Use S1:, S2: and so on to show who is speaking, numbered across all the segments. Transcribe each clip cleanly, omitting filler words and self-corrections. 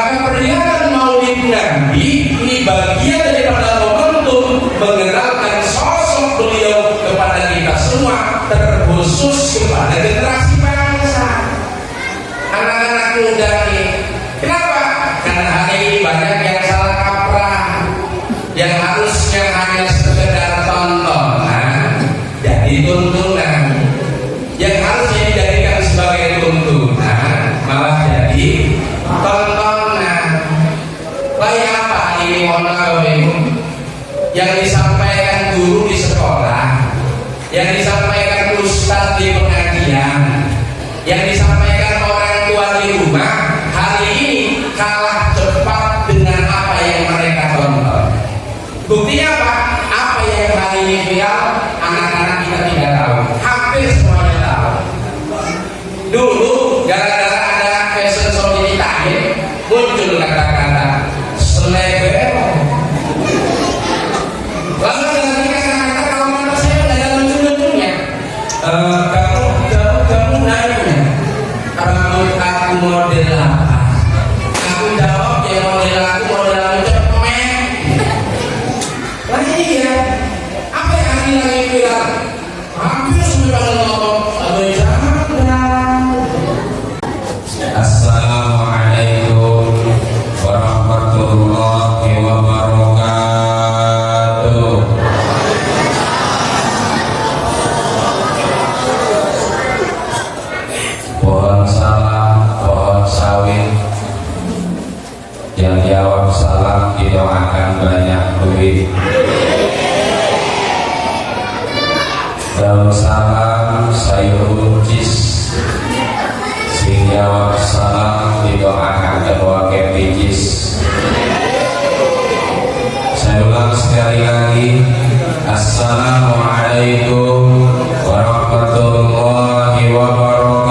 S1: Maka peringatan Maulid Nabi ini bagian daripada momentum mengenalkan sosok beliau kepada kita semua, terkhusus kepada generasi bangsa, anak-anak muda ini. Kenapa? Karena hari ini banyak yang salah kaprah, yang harusnya hanya sekedar tontonan jadi tuntunan, yang harusnya dijadikan sebagai tuntunan malah jadi tontonan. Kayak apa ini, mohon maaf yang disampaikan guru di sekolah, yang disampaikan ustadz di pengajian, yang disampaikan orang tua di rumah, hari ini kalah cepat dengan apa yang mereka tonton. Buktinya apa? Apa yang hari ini viral, anak-anak kita tidak tahu, hampir semuanya tahu. Dulu gara-gara ada fashion show ini muncul kata-kata selebel. Lalu dengan kata-kata kalau menurut saya nggak ada lucu-lucunya. Kamu nanya rambut aku model apa? Aku jawab ya model aku model cemen. Lah iya, apa yang hari lagi viral? Hampir semua pada ngomong abai jangan. Assalamualaikum warahmatullahi wabarakatuh. Pohon salam, pohon sawit, yang jawab salam didoakan banyak duit. Daun salam sayur buncis, sing jawab salam didoakan kedua kepijis. Saya ulang sekali lagi, assalamualaikum warahmatullahi wabarakatuh.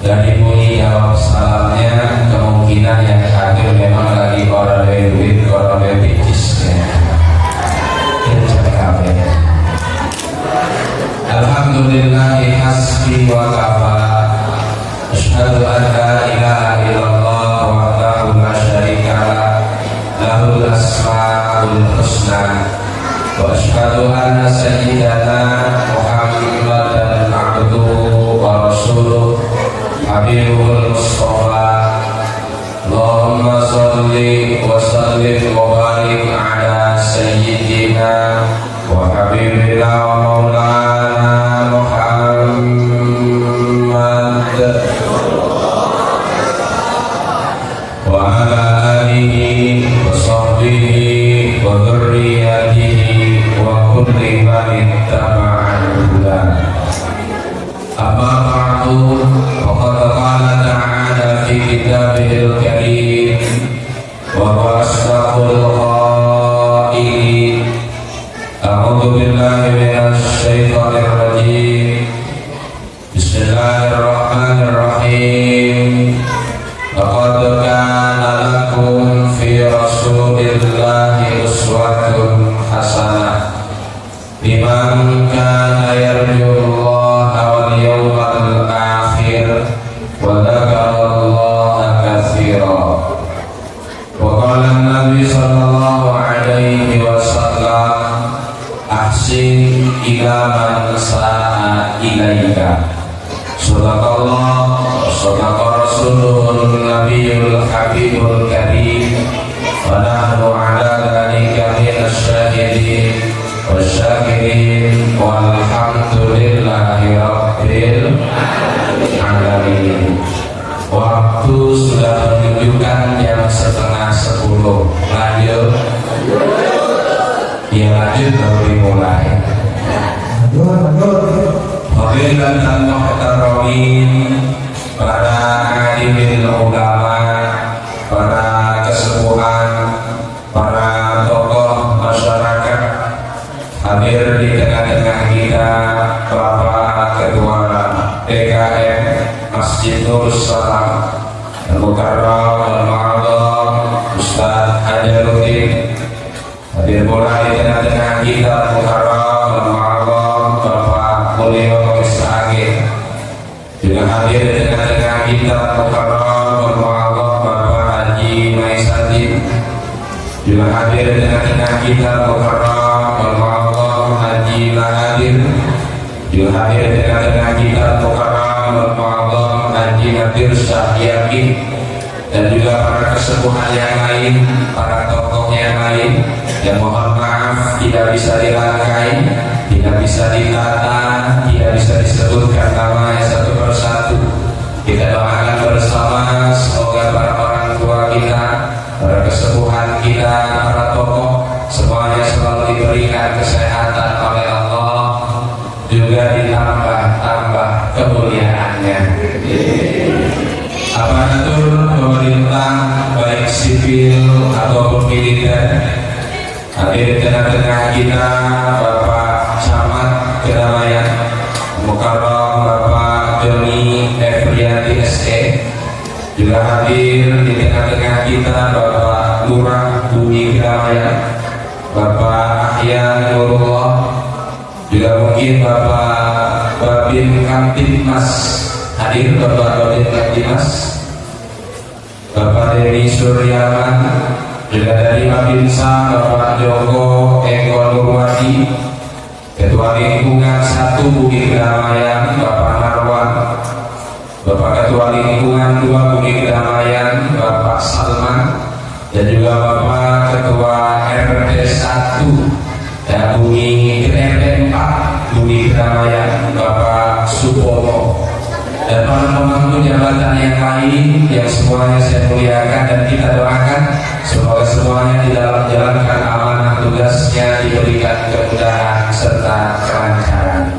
S1: Dari bunyi jawab salamnya, kemungkinan yang hadir memang lagi orang duit, orang kepijisnya. Alhamdulillahi hasbi wa kafa, asyhadu an la ilaha illallah wahdahu la syarika lah, lahul asmaul husna, wa asyhadu anna sayyidana Muhammadan abduhu wa rasuluh, habibul mustafa. Allahumma sholli wa sallim wa barik ala sayyidina wa habibina wa maulana Muhammad wa ala alihi wa sahbihi wa dhurriyyatihi wa kulli man ittaba'al huda. Amma ba'du, faqad qala ta'ala fi kitabihil karim wa huwa asdaqul qailin. A'udzu billahi minasy syaithanir rajim. Bismillahirrahmanirrahim. Laqad kana lakum fi rasulillahi uswatun hasanah liman kana yarjullaha wal yawmal akhir wa dzakarallaha katsira. Wa qala an-nabi sallallahu alaihi wasallam, ahsin ila man sa'a ilaika. Sadaqallah, sadaqa rasulun nabiyul habibul karim, wa nahnu ala dhalika minas syahidin wasyakirin, walhamdulillahi rabbil alamin. Waktu sudah menunjukkan jam 9:30. Lanjut. Ya lanjut, baru dimulai. Fadilan dan muhtaramin, para hadirin ulama, para kesepuhan, para tokoh masyarakat, hadir di tengah-tengah kita Bapak Ketua DKM Masjid Nur Salam Al-Mukarram Al-Ma'adham Ustaz Hajaruddin, hadir pula di tengah-tengah kita Al-Mukarram Al-Ma'adham Bapak
S2: beliau Misbahage. Juga hadir di tengah-tengah kita Mukarram Mu'awwad Bapak Haji Maisadin. Juga hadir di tengah-tengah kita Mukarram Mu'awwad Haji Mahadir. Juga hadir di tengah-tengah kita Mukarram Mu'awwad Haji Nadir Syahyakin. Dan juga para kesepuhan yang lain, para tokoh yang lain yang mohon maaf tidak bisa dirangkai, tidak bisa ditata, tidak bisa disebutkan namanya satu persatu. Kita doakan bersama semoga para orang tua kita, para kesepuhan kita, para tokoh semuanya selalu diberikan kesehatan oleh Allah, juga ditambah-tambah kemuliaannya. Aparatur pemerintah baik sipil ataupun militer, hadir di tengah-tengah kita Bapak Camat Kedamaian Mukarram Bapak Joni Efrianti SE. Juga hadir di tengah-tengah kita Bapak Lurah Bumi Kedamaian Bapak Ahya Nurullah. Juga mungkin Bapak Babin Kamtibmas hadir, Bapak Babin Kamtibmas, Bapak Dewi Suryaman. Juga dari Babinsa Bapak Joko Eko Nurwati, Ketua Lingkungan 1 Bumi Kedamaian Bapak Marwan, Bapak Ketua Lingkungan 2 Bumi Kedamaian Bapak Salman, dan juga Bapak Ketua RT 1 dan RT 4 Bumi Kedamaian Bapak Supomo, dan para pemangku jabatan yang lain yang semuanya saya muliakan dan kita doakan semoga semuanya di dalam menjalankan amanah tugasnya diberikan kemudahan serta kelancaran.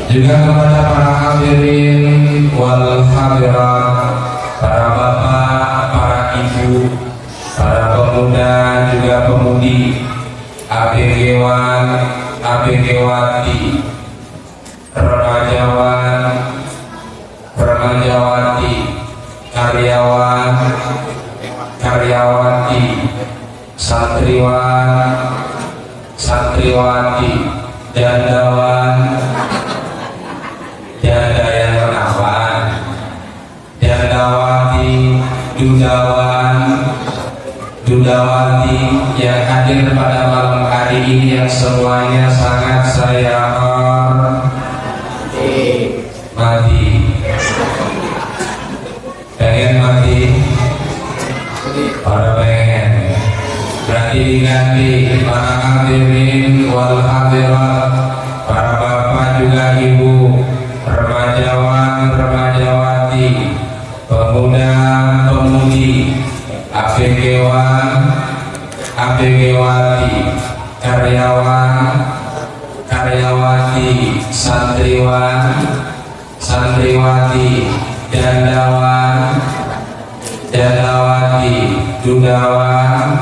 S2: Juga kepada para hadirin wal hadirat, para bapak, para ibu, para pemuda juga pemudi, ABG-wan, ABG-wati, remajawan, remajawati, karyawan, karyawati, santriwan, santriwati, jandawan, janda yang menawan, jandawati, dudawan, dudawati yang hadir pada malam hari ini yang semuanya sangat saya mati, pengen mati, para pengen berarti diganti para hadirin wal hadirat, para bapak juga ibu, remajawan, remajawati, pemuda, pemudi, ABG-wan, ABG-wati, karyawan, karyawati, santriwan, santriwati, jandawan, jandawati, dudawan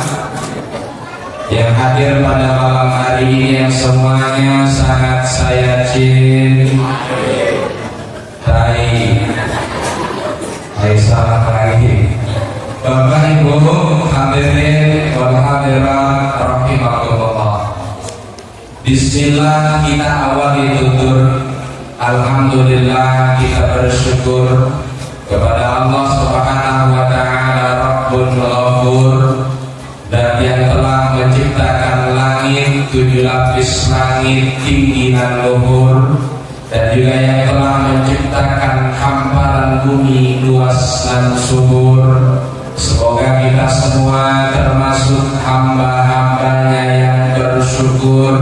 S2: yang hadir pada malam hari ini yang semuanya sangat saya cintai. Salah lagi Bapak Ibu hadirin wal hadirat rahimakumullah. Bismillah, kita awali tutur. Alhamdulillah, kita bersyukur kepada Allah Subhanahu wa Ta'ala Rabbul Ghafur, dan yang telah menciptakan langit 7 lapis langit tinggi dan luhur, dan juga yang telah menciptakan hamparan bumi luas dan subur. Semoga kita semua termasuk hamba-hambanya yang bersyukur,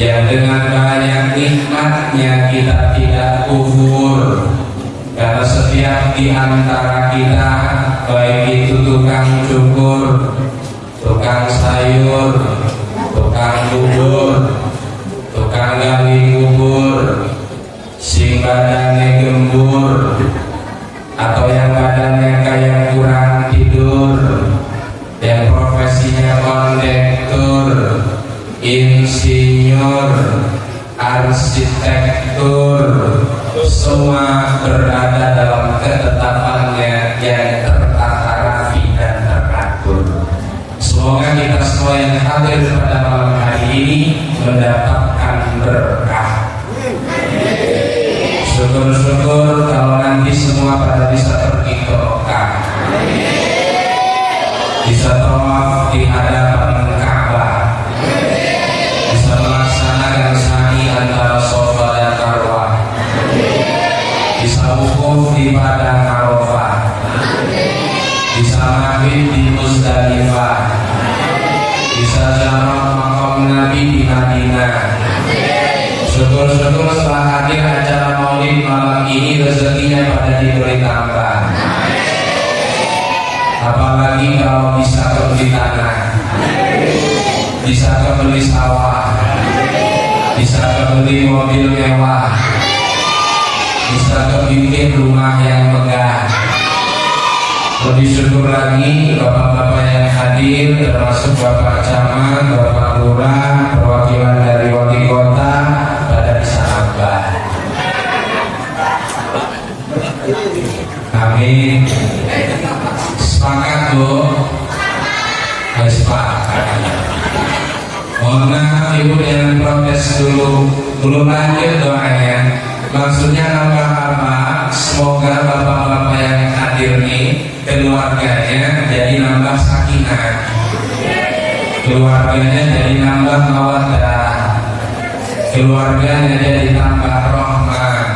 S2: yang dengan banyak nikmatnya kita tidak kufur. Karena setiap di antara kita, baik itu tukang cukur, tukang sayur, tukang bubur, tukang gali kubur, sing badannya gembur, atau yang badannya kayak kurang tidur, yang profesinya kondektur, insinyur, arsitektur, semua berada dalam ketetapannya yang tertata rapi dan teratur. Semoga kita semua yang hadir pada malam hari ini mendapatkan berkah setelah hadir acara maulid malam ini rezekinya pada diberi tambah. Apalagi kalau bisa beli tanah, bisa beli sawah, bisa beli mobil mewah, bisa bikin rumah yang megah. Lebih syukur lagi bapak-bapak yang hadir, termasuk bapak camat, bapak lurah, perwakilan dari wali kota pada bisa nambah. Amin. Sepakat Bu? Sepakat. Mohon maaf Ibu jangan protes dulu. Belum lanjut doanya. Maksudnya nambah apa? Semoga bapak-bapak yang hadir nih keluarganya jadi nambah sakinah, keluarganya jadi nambah mawaddah, keluarganya jadi tambah rahmat.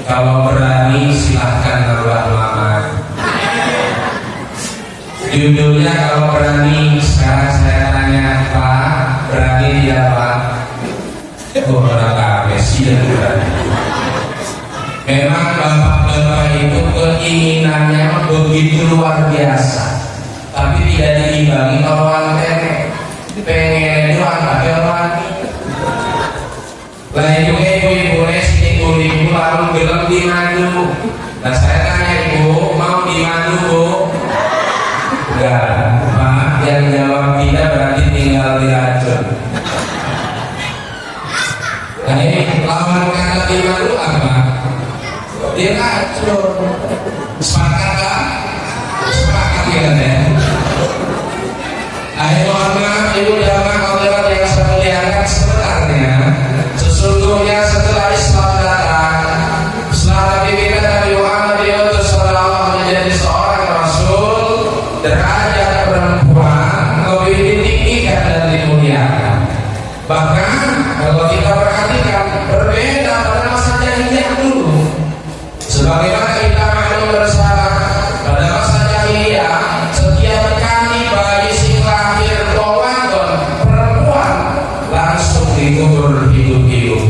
S2: Kalau berani silahkan nambah mama. Judulnya kalau berani. Sekarang saya tanya Pak, berani tidak Pak? Oh orang sih berani. Memang bapak-bapak itu keinginannya begitu luar biasa, tapi tidak diimbangi orang pengen doang tapi orang lain juga ibu-ibu sini ibu lalu belum dimandu. Nah saya tanya Ibu, mau dimandu Bu? Enggak, Pak, yang jawab tidak berarti tinggal diracun. Nah ini lawan kata dimandu apa? Dia racun. Sepakat Pak? Sepakat ya kan ya? Ayo mohon maaf Ibu jamaah khotbah yang saya muliakan, sebenarnya sesungguhnya setelah Islam datang, setelah Nabi kita Nabi Muhammad diutus menjadi seorang Rasul, derajat perempuan lebih ditinggikan dan dimuliakan. Bahkan kalau kita perhatikan berbeda pada masa jahiliyah dulu. Sebagaimana kita maklum bersama, pada masa jahiliyah setiap kali bayi si lahir Ramadan perempuan langsung dikubur hidup-hidup.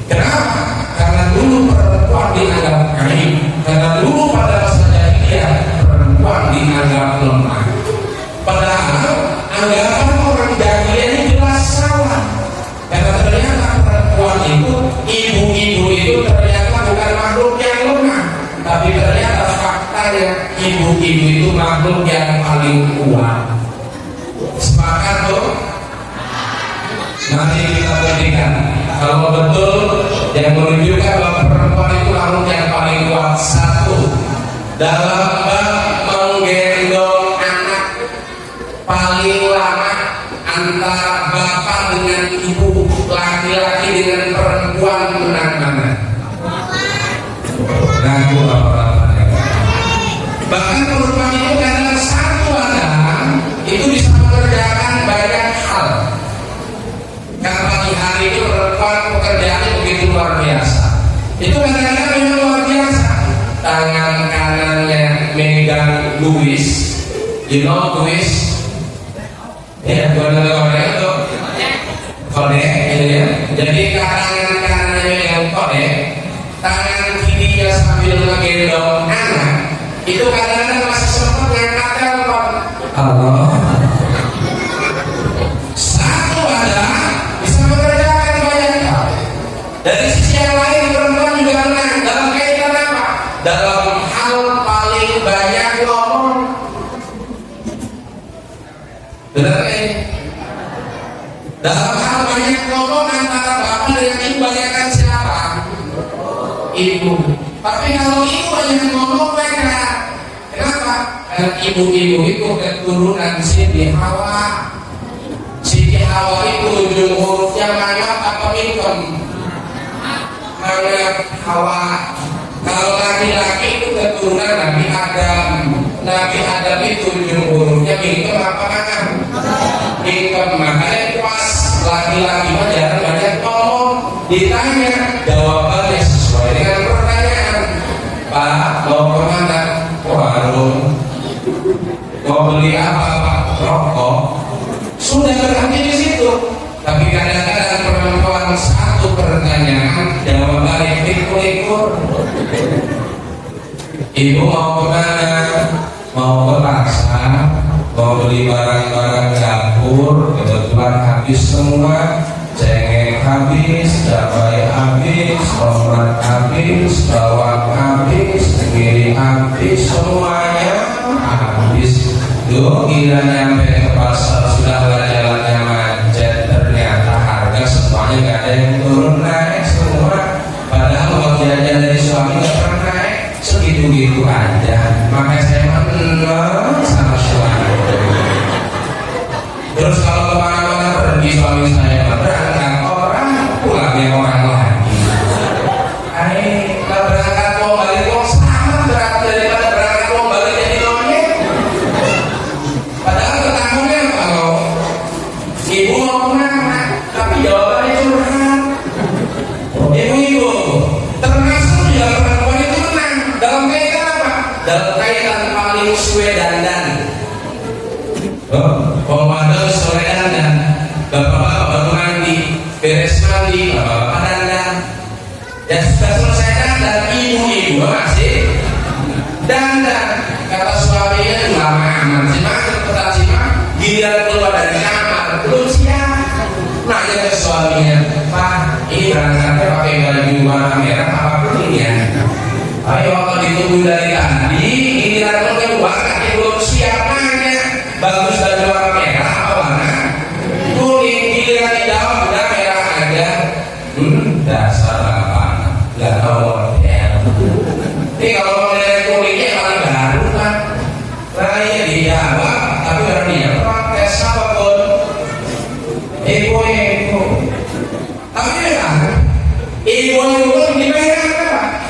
S2: Kenapa? Karena dulu perempuan dianggap aib. Karena dulu pada masa jahiliyah perempuan dianggap lemah. Padahal anggapan orang jahiliyah ini jelas salah. Karena ternyata perempuan itu, ibu-ibu itu ternyata bukan makhluk yang lemah, tapi ternyata faktanya ibu-ibu itu makhluk yang paling kuat. Sepakat tuh? Nanti kita buktikan kalau betul yang menunjukkan bahwa perempuan itu makhluk yang paling kuat. Satu, dalam bab menggendong anak paling lama antara bapak dengan ibu, laki-laki dengan perempuan menang mana? Ragu apa-apa. Bahkan perempuan itu kadang satu anak itu bisa mengerjakan banyak hal. Karena pagi hari itu perempuan pekerjaannya begitu luar biasa. Itu kadang-kadang memang luar biasa. Tangan kanannya megang Louis, you know Louis? Ya, bukan korek itu korek gitu ya. Jadi tangan kanannya yang korek, tangan kirinya sambil menggendong anak. Itu kadang-kadang masih sempat ngangkat telepon. Halo. Satu adalah bisa mengerjakan banyak hal. Dari sisi yang lain perempuan juga menang. Dalam kaitan apa? Dalam hal paling banyak ngomong. Benar kan? Dalam hal banyak ngomong antara bapak dengan ibu banyakkan siapa? Ibu. Tapi kalau ibu banyak ngomong mereka. Kenapa? Karena ibu-ibu itu keturunan Siti Hawa. Siti Hawa itu ujung hurufnya mangat apa minkum? Mangat Hawa. Kalau laki-laki itu keturunan Nabi Adam. Nabi Adam itu ujung hurufnya minkum apa mangat? Minkum. Makanya pas laki-laki jarang banyak ngomong. Ditanya jawabannya sesuai dengan pertanyaan. Pak, mau kemana? Warung. Mau beli apa Pak? Rokok. Sudah berhenti di situ. Tapi kadang-kadang perempuan satu pertanyaan jawab likur-likur. Ibu mau kemana? Mau ke pasar, mau beli barang-barang dapur, kebetulan habis semua. Cengkeh habis, cabai habis, tomat habis, bawang habis, kemiri habis, semuanya habis. Duh, kira nyampe ke pasar sudah jalannya macet, ternyata harga semuanya gak ada yang turun naik semua. Padahal uang jajan dari suami gak pernah naik, segitu-gitu aja. Makanya saya menang sama suami. Terus kalau kemana-mana pergi suami saya berangkat orang, pulangnya orang lagi. Kalau berangkat mau balik kok sama berat daripada berangkat mau balik jadi monyet. Padahal ketahuannya kalau ibu mau kemana, tapi jawabannya curhat. Ibu-ibu, termasuk juga perempuan itu menang dalam kaitan apa? Dalam kaitan paling suwe dandan. Pemadam sore dandan, bapak-bapak baru mandi, beres mandi, bapak-bapak dandan. Ya sudah selesai dandan, ibu-ibu masih dandan. Kata suaminya lama aman sih mak, cepetan sih mak. Giliran keluar dari kamar belum siap. Nanya ke suaminya, Pak, ini berangkatnya pakai baju warna merah apa kuning ya? Ayo kalau ditunggu dari tadi, giliran keluar kaki belum siap nanya. Bagus baju warna merah apa warna kuning, giliran di dalam udah merah aja. Dasar apa? Gak tahu model. Ini kalau model kuningnya paling baru kan. Lainnya dijawab, tapi orang dia protes apapun. Ibu. Tapi memang ibu dibayar apa?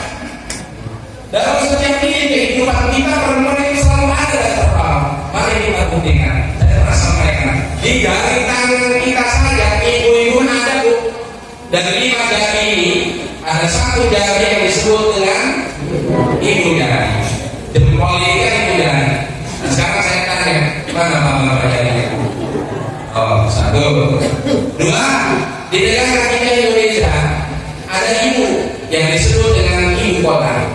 S2: Dalam setiap kehidupan kita perempuan itu selalu ada dan terpaut. Mari kita buktikan. Saya pernah sampaikan di jari tangan kita saja ibu-ibu ada bu. Dari 5 jari ini ada 1 jari yang disebut dengan ibu jari. Jempol ini kan ibu jari. Nah, sekarang saya tanya, mana bapak jarinya? Oh, 1, 2. Di negara kita Indonesia ada ibu yang disebut dengan ibu kota.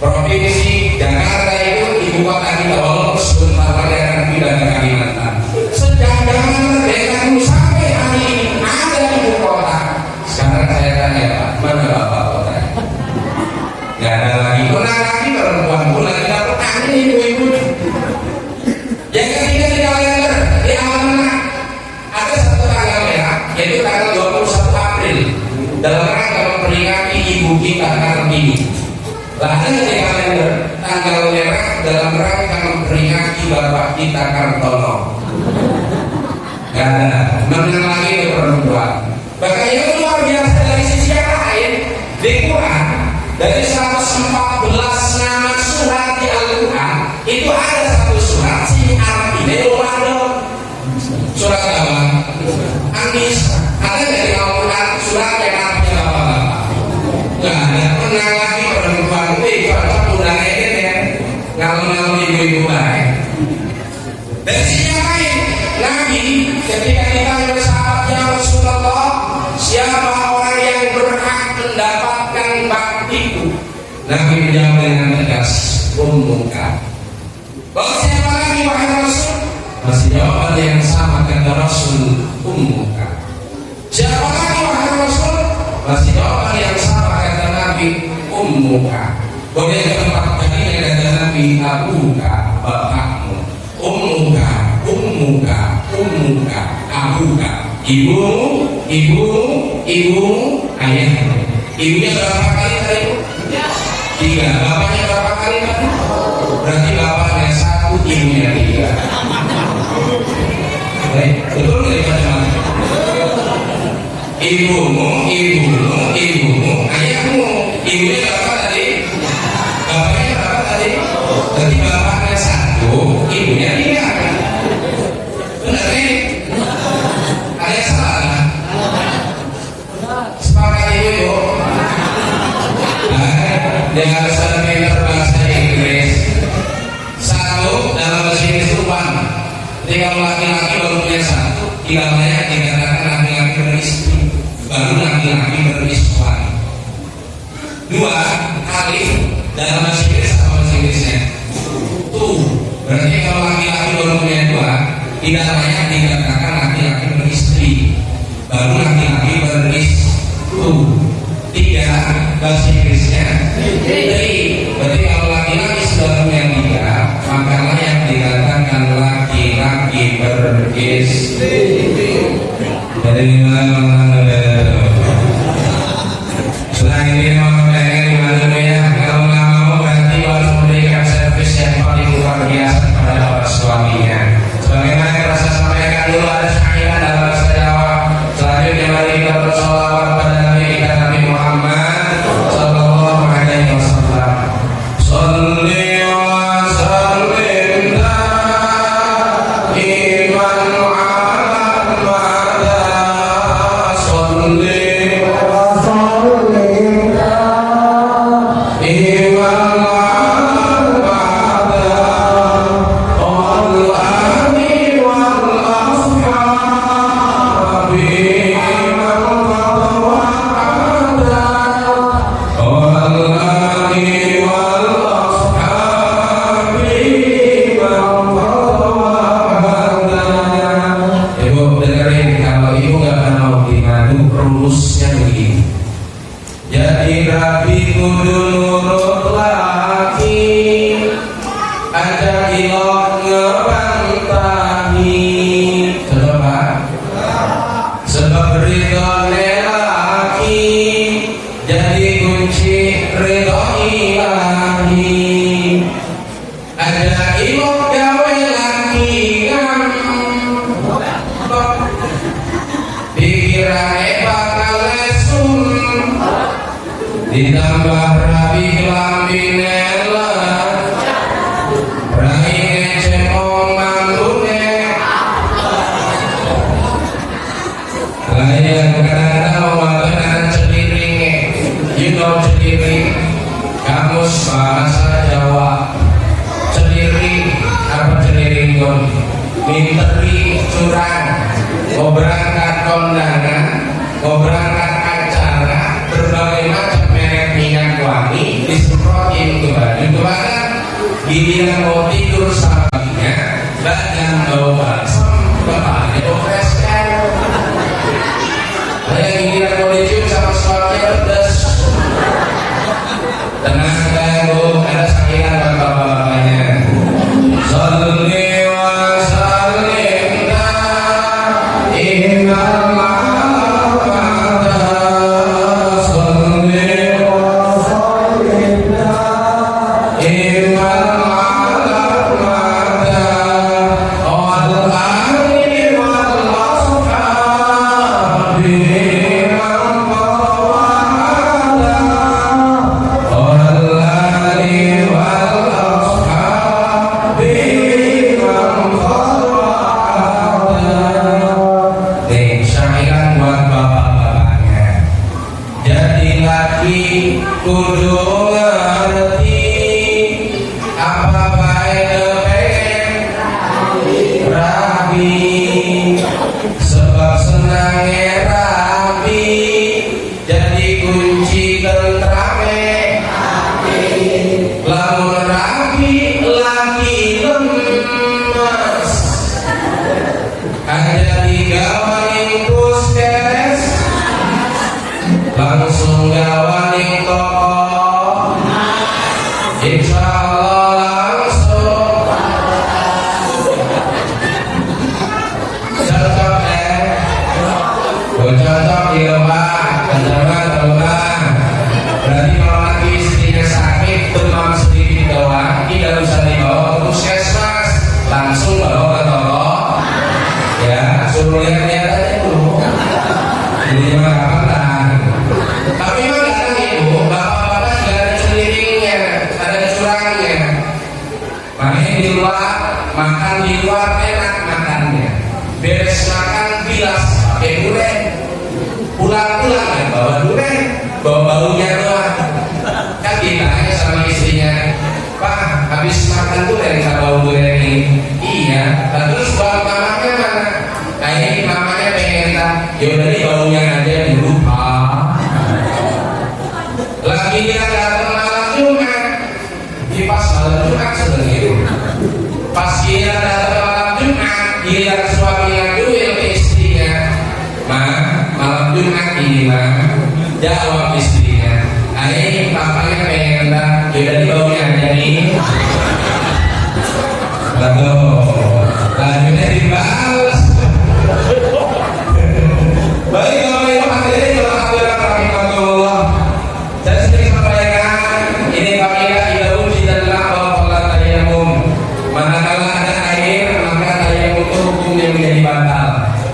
S2: Provinsi Jakarta itu ibu kota kita, walaupun sebentar lagi akan pindah ke Kalimantan. Sejak zaman merdeka dulu sampai hari ini ada ibu kota. Sekarang saya tanya Pak, mana bapak kota? Gak ada lagi. Pernah lagi perempuan pun lagi dapat tanya ibu-ibu. Yang ketiga di kalender di almanac ada 1 tanggal merah, yaitu tanggal 21 April dalam rangka memperingati ibu kita Kartini. Ada di kalender tanggal merah dalam rangka memperingati bapak kita Kartono. Gak ada. Menang lagi itu perempuan. Bahkan yang luar biasa dari sisi yang lain, di Quran dari 114 nama surat di Al-Quran itu ada 1 surat sih artinya Ramadan. Surat apa? An-Nisa. Ada dari Al-Quran surat yang artinya bapak-bapak? Gak ada. Menang lagi perempuan. Cocok udah ini ya. Kalau ibu-ibu baik. Dari sisi yang lain, Nabi ketika ditanya sahabatnya Rasulullah, siapa orang yang berhak mendapatkan baktiku? Nabi menjawab dengan tegas, ummuka. Bahwa siapa lagi wahai Rasul? Masih jawaban yang sama kata Rasul, ummuka. Siapa lagi wahai Rasul? Masih jawaban yang sama kata Nabi, ummuka. Kemudian keempat kali kata Nabi, abuka, bapakmu. Ummuka, abuka. Ibu, ayah. Ibunya berapa kali tadi? 3. Bapaknya berapa kali tadi? Berarti bapaknya 1, ibunya 3. Baik, betul nggak teman-teman? Ibumu, ayahmu. Ibunya berapa tadi? Bapaknya berapa tadi? Berarti bapaknya 1, ibunya 3. Benar nih? Ada yang salah kan? Sepakat ibu. Dengan pintar bahasa Inggris. 1 dalam bahasa Inggris itu 1. Jadi kalau laki-laki baru punya 1, dikatakan laki-laki beristri, baru laki-laki beriswan.
S1: dua alif dalam bahasa Inggris apa bahasa Inggrisnya? Tuh, berarti kalau laki-laki baru punya dua, tidak layak dikatakan laki-laki beristri, baru laki-laki beristu. Tiga bahasa Inggrisnya three. Berarti kalau laki-laki sudah punya tiga, maka layak dikatakan laki-laki beristri. Jadi selain ini mau pengen gimana ya, kalau nggak mau berarti harus memberikan servis yang paling luar biasa kepada para suaminya. Sebagaimana yang saya sampaikan dulu, ada syairan dalam bahasa Jawa. Selanjutnya mari kita bersolawat pada Nabi kita Nabi Muhammad Sallallahu Alaihi Wasallam. Salli wa sallim daiman ala salli wa sallim Ibu dengerin, kalau ibu gak mau dimadu, rumusnya begini. Jadi Rabi kudu nurut laki, ada ilok ngebantahi. Coba sebab ridhone laki, jadi kunci ridho ilahi. Ada ilok gawe laki ngambek, pikirane bakal lesung, ditambah rapi lambine lelah, raine cemong mambune. Layan kadang-kadang mengatakan celiringe, you know celiring, kamus bahasa Jawa. Celiring apa celiring gon? Minteri curang, mau berangkat kondangan, mau berangkat acara, berbagai macam merek minyak wangi disemprotin ke baju kemana? Giliran mau tidur sapinya, badan bau balsam, kepala bau fresh air. Saya giliran mau dicium sama suaminya pedas. Tenang Bu, ada sakiran bapak-bapaknya. Salli wa sallim daiman ala salli wa sallim daiman ala wal ali wal ashabi man tawala wal ali wal ashabi man tawala. Nih, syairan buat bapak-bapaknya. Jadi laki kudu ngerti apa bae pengen rabi, sebab senangnya rabi jadi kunci tentrame. Lamun rabi laki lemes, aja digawain puskes, langsung gawain toko, insya Allah langsung cocok cocok di rumah, teman-teman. Berarti kalau lagi istrinya sakit, demam sedikit doang, tidak usah dibawa ke puskesmas, langsung bawa ke toko. Ya, suruh lihat-lihat aja dulu. Ini mah kapan? Tapi memang kadang ibu, bapak-bapak juga ada celiringnya, ada curangnya. Makanya di luar, makan di luar enak makannya. Beres makan bilas pakai durian. Pulang-pulang ya bawa durian, bawa baunya doang. Kan ditanya sama istrinya, Pak, habis makan durian nggak bau durian ini? Iya. Nah, terus bawa mamanya mana? Kayaknya mamanya pengen tak, yaudah nih baunya aja dulu Pak. Lah giliran datang malam Jumat, di pas malam Jumat sedang itu. Pas giliran datang malam Jumat, giliran suaminya duel ke istrinya, malam Jumat ini jawab istrinya, ayo papanya pengen tak, yaudah dibawanya aja nih. Lanjutnya dibalas. Baik kalau itu materi kalau aturan rahimahullah. Saya sering sampaikan ini kaidah idahum dan bahwa Allah tayammum. Manakala ada air maka tayammum itu hukumnya menjadi batal.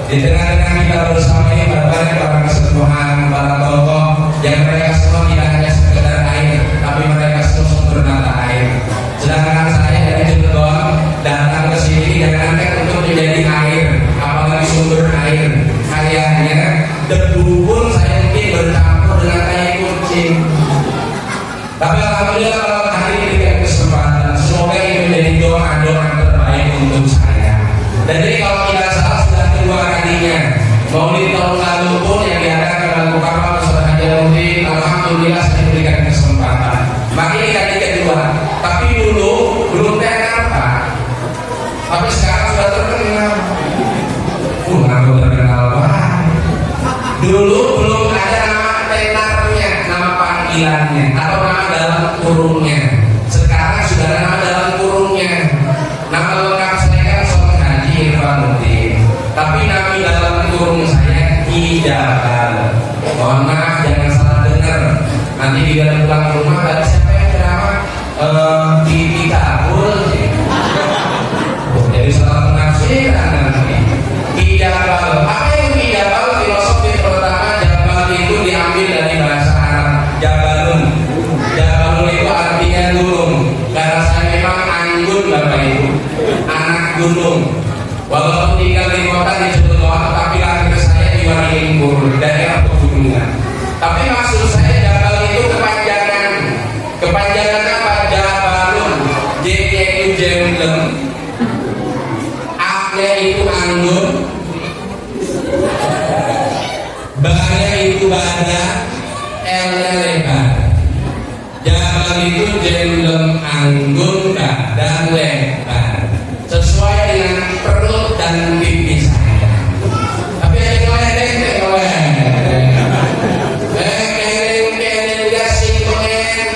S1: Di tengah-tengah kita bersama ini banyak para kesepuhan, para tokoh yang mereka semua tidak hanya sekedar air, tapi mereka semua sumber mata air. Sedangkan saya dari Cilegon datang ke sini jangankan untuk menjadi air, apalagi sumber air. Kayaknya debu pun saya mungkin bercampur dengan tai kucing. Tapi alhamdulillah kalau hari ini diberikan kesempatan, semoga ini menjadi doa-doa terbaik untuk saya. Dan jadi kalau tidak salah sudah kedua kalinya. Maulid tahun lalu pun yang diadakan oleh Mukarram bersama Haji Muhyiddin, alhamdulillah saya diberikan kesempatan. Maka ini kali kedua. Tapi dulu belum apa. Tapi sekarang sudah terkenal. Aku terkenal banget. Dulu belum ada nama tenarnya, nama panggilannya atau nama dalam kurungnya. Sekarang sudah ada nama dalam kurungnya. Nama lengkap saya kan Sultan Haji Irfanuddin. Tapi nama dalam kurung saya Hijabal. Mohon maaf jangan salah dengar. Nanti di dalam pulang rumah tadi siapa yang ceramah di Kabul. Jadi salah penafsiran nanti. Hijabal, apa itu hijabal? Filosofi pertama jabal itu diambil dari bahasa Arab jabalun. Jabalun itu artinya gunung. Karena saya memang anggun bapak ibu, anak gunung. Walaupun tinggal di kota di Cilegon, tapi lahir saya di Waringin, daerah pegunungan. Tapi maksud saya jabal itu kepanjangan. Kepanjangan apa? Jabalun. J itu jemblem. A-nya itu anggun. B-nya itu badan, L-nya lebar. Jabal itu jemblem anggun dan lebar, sesuai dengan perut dan pipi saya. Tapi yang ngeledek keren dia simpen,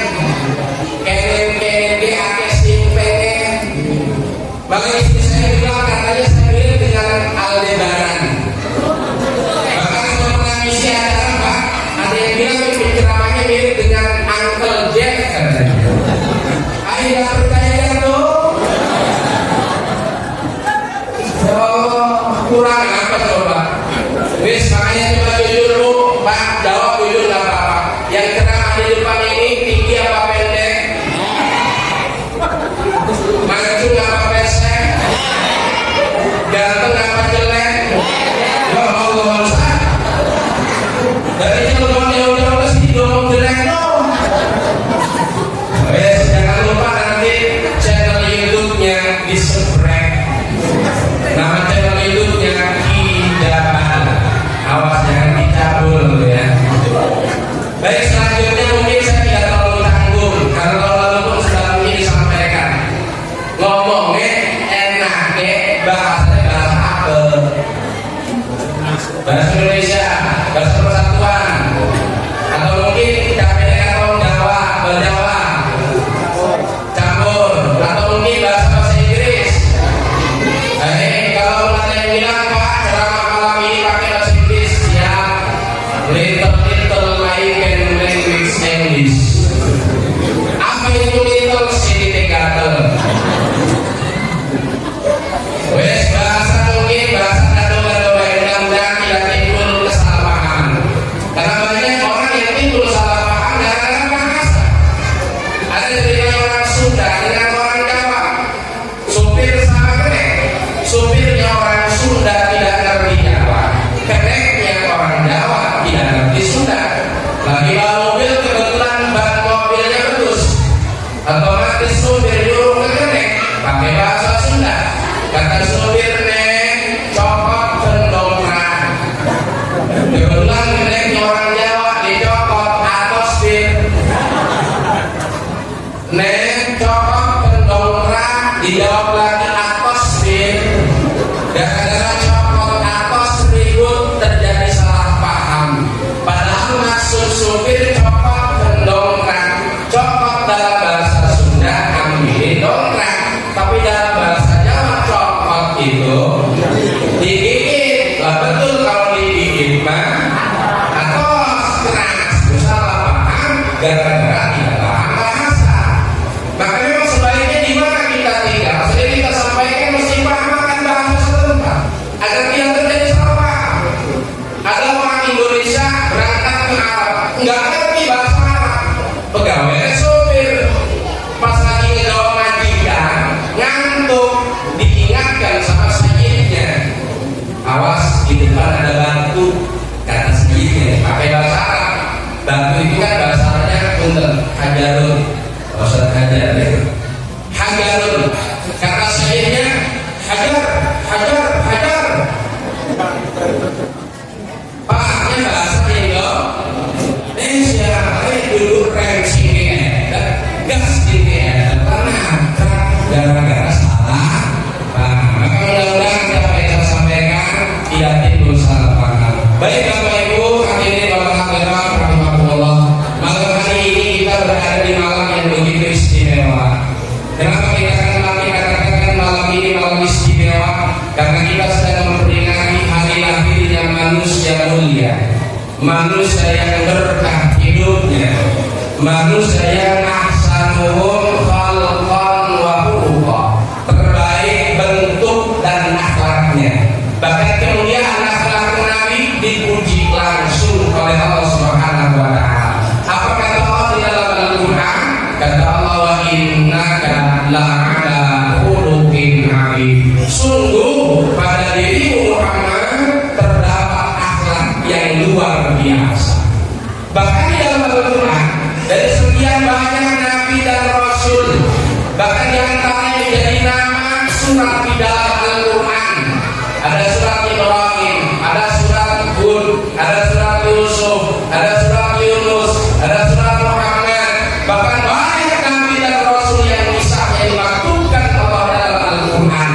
S1: keren dia ake simpen. Bagi istri saya bilang katanya saya mirip dengan Aldebaran. Bahkan semua pengisi acara Pak, ada yang bilang ceramahnya mirip dengan Uncle Jack katanya. Ayo nggak percaya kan tuh? dijawab lagi atos bin. Gara-gara copot atos berikut terjadi salah paham. Padahal maksud supir copot mendongkrak. Copot dalam bahasa Sunda ambilin dongkrak, tapi dalam bahasa Jawa copot itu digigit. Lah betul kalau digigit mah atos keras. Salah paham gara-gara tidak paham bahasa. Maka memang sebaiknya di mana kita tinggal, sering kita sampaikan mesti paham akan bahasa setempat agar tidak terjadi salah paham. Ada orang Indonesia berangkat ke Arab, nggak ngerti bahasa Arab, pegawai sopir pas lagi ngegawa majikan ngantuk, diingatkan sama sayyidnya, awas di depan ada batu, kata sayyidnya pakai bahasa Arab. Batu itu kan bahasa Arabnya punten hajarun, Ustaz hajar ya. Hajarun, kata sayyidnya hajar, hajar, hajar. Paknya bahasa Indonesia, duduk rem sini gas sini gara-gara salah paham. Maka mudah-mudahan apa yang saya sampaikan tidak timbul salah paham. Baik Bapak Ibu, hadirin Bapak hadirat rahimahullah. Malam hari ini kita berada di malam yang begitu istimewa. Kenapa kita katakan malam ini malam istimewa? Karena kita sedang memperingati hari lahirnya manusia mulia, manusia yang berkah hidupnya, manusia yang ahsanuhum khalqan wa khuluqa, terbaik bentuk dan akhlaknya. Bahkan kemuliaan akhlak Nabi dipuji langsung oleh Allah Subhanahu wa taala. Apa kata Allah di dalam Al-Qur'an? Kata Allah, wa innaka la'ala khuluqin 'azim. Sungguh pada dirimu Muhammad terdapat akhlak yang luar biasa. Bahkan di dalam Al-Quran, dari sekian banyak nabi dan rasul, bahkan di antaranya menjadi nama surat di dalam Al-Quran, ada surat Ibrahim, ada surat Hud, ada surat Yusuf, ada surat Yunus, ada surat Muhammad. Bahkan banyak nabi dan rasul yang kisahnya dimaktubkan Allah dalam Al-Quran,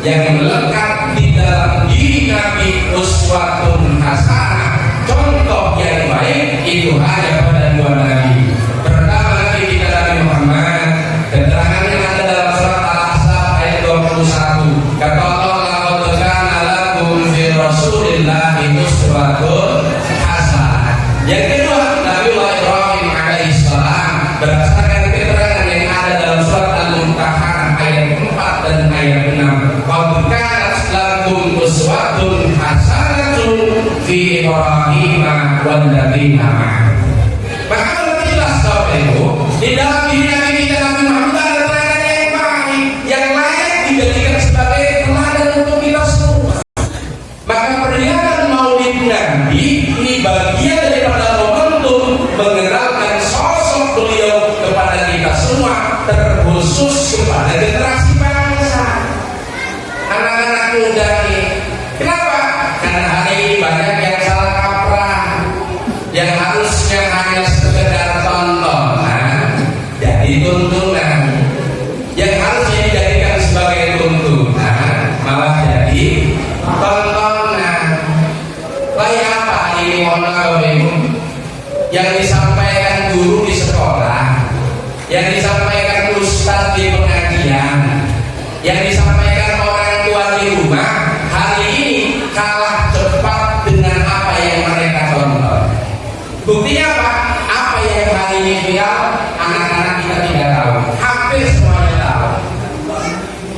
S1: yang melekat di dalam diri Nabi uswatun hasanah, contoh yang baik itu hanya pada dua nabi. Pertama Nabi kita Nabi Muhammad, keterangannya ada dalam surat Al-Ahzab ayat 21. Kata Allah, laqad kana lakum fi Rasulillahi uswatun hasanah. Yang kedua Nabi Ibrahim alaihissalam, berdasarkan keterangan yang ada dalam surat Al-Mumtahanah ayat 4 dan ayat 6. Qad kanat lakum uswatun hasanatun fi Ibrahim wal ladzina ma'ahu. Maka lebih jelas Bapak Ibu, di dalam diri Nabi kita Nabi Muhammad ada teladan yang baik, yang layak dijadikan sebagai teladan untuk kita semua. Maka peringatan Maulid Nabi ini bagian daripada momentum mengenalkan sosok beliau kepada kita semua, terkhusus kepada generasi bangsa, anak-anak muda ini. Kenapa? Karena hari ini banyak yang salah kaprah, yang harusnya hanya sekedar tontonan jadi tuntunan, yang harusnya dijadikan sebagai tuntunan malah jadi tontonan. Kayak apa ini mohon yang disampaikan guru di sekolah, yang disampaikan ustaz di pengajian, yang disampaikan orang tua di rumah, hari ini kalah cepat dengan apa yang mereka tonton. Buktinya apa? Apa yang hari ini viral, anak-anak kita tidak tahu, hampir semuanya tahu.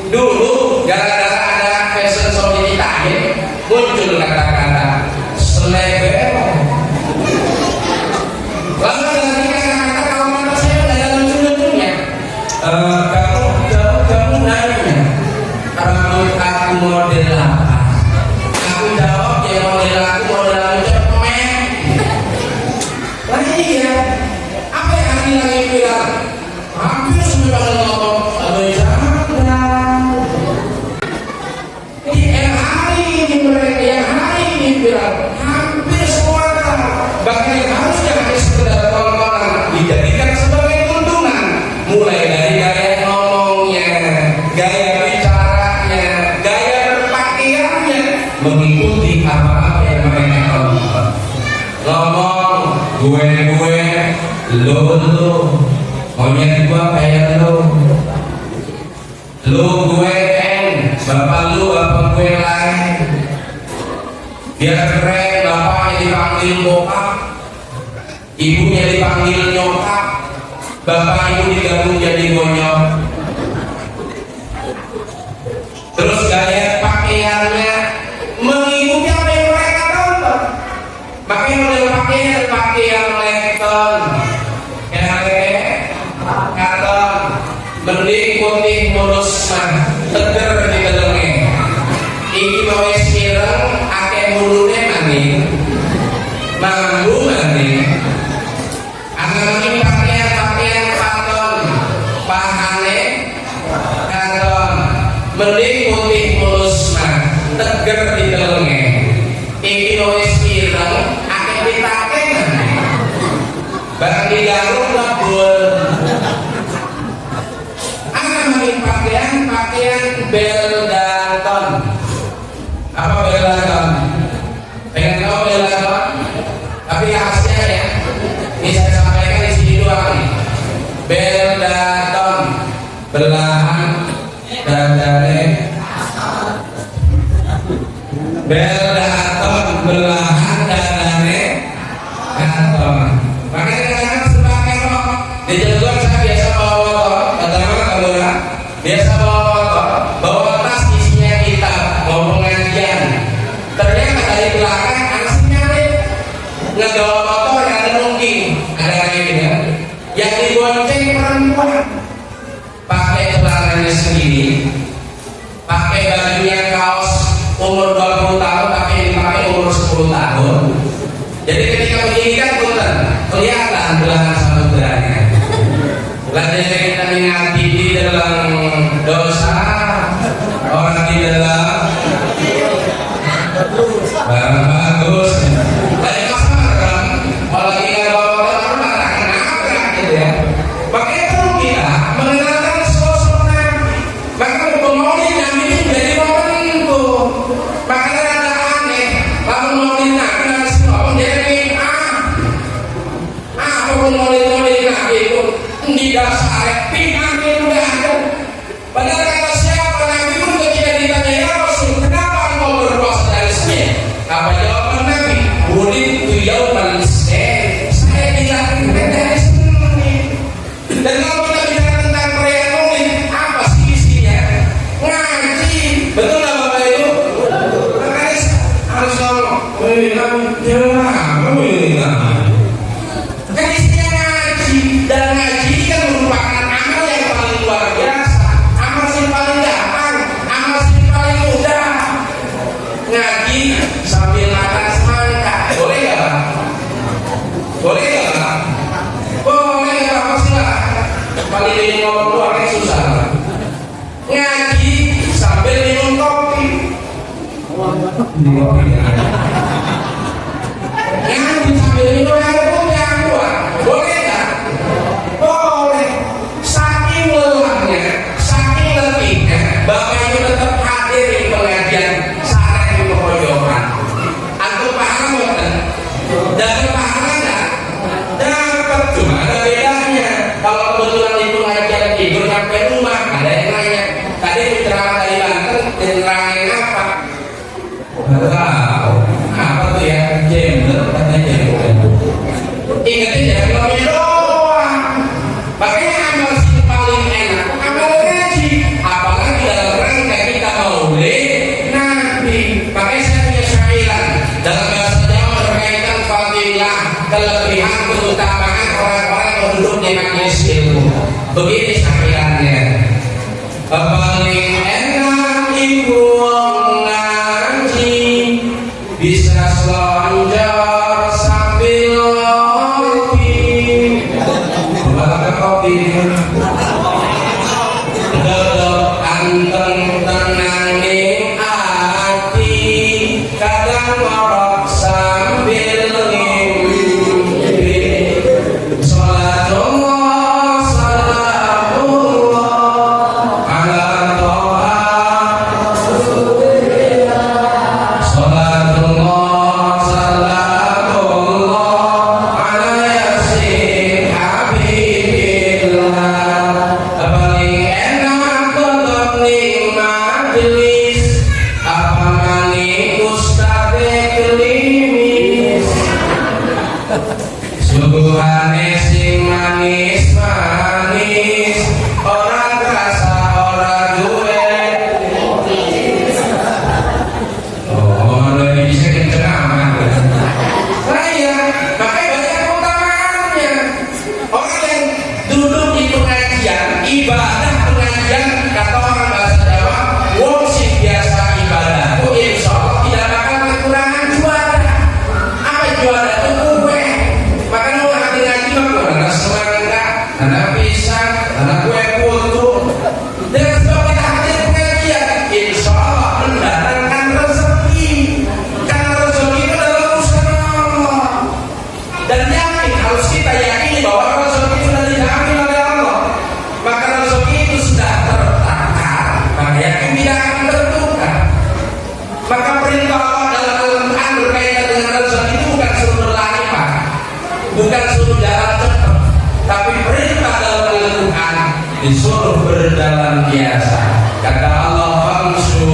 S1: Dulu gara-gara ada fashion show di Tahir, muncul kata-kata selebel. Lalu dari kata-kata kalau mata saya udah ada lucu-lucunya. Kamu nanya rambut aku model apa? Aku jawab ya model aku model cemen. Lah iya, apa yang hari lagi viral? Hampir semua pada ngomong aduh jangan. Yang hari ini mereka yang hari monyet gua kayak lu gue bapak lu bapak gue lain, biar keren bapaknya dipanggil bokap, ibunya dipanggil nyokap, bapak ibu digabung jadi gonyok. Terus gaya pakaiannya mengikuti apa yang mereka tonton. Makanya model pakaian lekton, karton, mending putih mulus mah, teger di dalamnya. Ini mau esmireng, ake mulutnya maning, mambu maning. Anak ini pakaian karton, pahane karton, mending putih mulus mah, teger di dalamnya. Ini mau esmireng, ake ditake maning. Barang digarung labul. Pakaian Beldanton. Apa Beldanton? Pengen tahu Beldanton? Tapi khasnya ya, ini saya sampaikan di sini doang nih. Beldanton, belahan dadane. Beldanton, belahan dadane. Kanton. Makanya kadang-kadang sebagai kok di Cilegon saya biasa bawa motor, katakanlah kamu ya. Biasa bawa tas isinya kitab, mau pengajian. Ternyata dari belakang anak nyari ngebawa motor yang nungging, ada lagi gitu. Yang dibonceng perempuan, pakai celananya sendiri, pakai bajunya kaos umur 20 tahun, tapi dipakai umur 10 tahun. Jadi ketika begini kan kelihatan belahan samudranya. Belajarnya kita mengabdi di dalam dosa, orang di dalam barang bagus. Tadi masalah kalau kita bawa orang nabrak gitu ya. Makanya perlu kita mengenalkan sosok Nabi. Maka pemaulid Nabi ini menjadi momentum. Makanya ada aneh, lalu maulid Nabi harus ngomong jadi apapun maulid Nabi itu di dasar pihak yang udah ada. Padahal kata siapa Nabi pun ketika ditanya ya Rasul, kenapa engkau berpuasa dari Senin? Apa jawaban Nabi? Wulidtu yaumal Isnin. Saya dilahirkan dari Senin. Dan kalau kita bicara tentang perayaan Maulid, apa sih isinya? Ngaji. Betul nggak Bapak Ibu? Makanya harus ngomong, kan isinya ngaji. Dan ngaji kan merupakan amal yang paling luar biasa, amal yang paling gampang, amal yang paling mudah. Ngaji sambil makan semangka, boleh nggak Pak? Boleh nggak Pak? Boleh nggak Pak? Silakan. Paling minum kopi keluarnya susah. Ngaji sambil minum kopi. Ngaji sambil minum air putih yang kuat, boleh nggak? Boleh. Saking lelahnya, saking letihnya, Bapak Ibu tetap hadir di pengajian sarang di pojokan. Antum paham nggak? Dapat pahala nggak? Dapat, cuma ada bedanya. Kalau kebetulan di pengajian tidur sampai rumah, ada yang nanya, tadi penceramah dari Banten, pencerahan apa? Nggak tahu. Apa tuh ya? Jember, katanya jember. Ingetin jangan ngomongin doang. Makanya amal sih paling enak amal ngaji, apalagi dalam rangka kita maulid Nabi. Makanya saya punya syairan dalam bahasa Jawa berkaitan fadilah, kelebihan, keutamaan orang-orang yang duduk di majelis ilmu. Begini syairannya, paling enak ibu ngaji, bisa selonjor sambil kopi, dedok anteng tenang ning ati, kadang ngorok sambil ngimpi. Sholatullah salamullah ala toha Rasulillah. Sholatullah salamullah ala yasin habib. anak pisang, anak kue putu. Dengan sebab kita hadir pengajian, insya Allah mendatangkan rezeki. Karena rezeki itu adalah urusan Allah. Dan yakin, harus kita yakini bahwa rezeki sudah dijamin oleh Allah. Maka rezeki itu sudah tertakar, maka yakin tidak akan bertukar. Maka perintah Allah dalam Al-Quran berkaitan dengan rezeki itu bukan suruh berlari, Pak, bukan suruh jalan cepat, tapi perintah dalam Al-Quran disuruh berjalan biasa. Kata Allah, famsu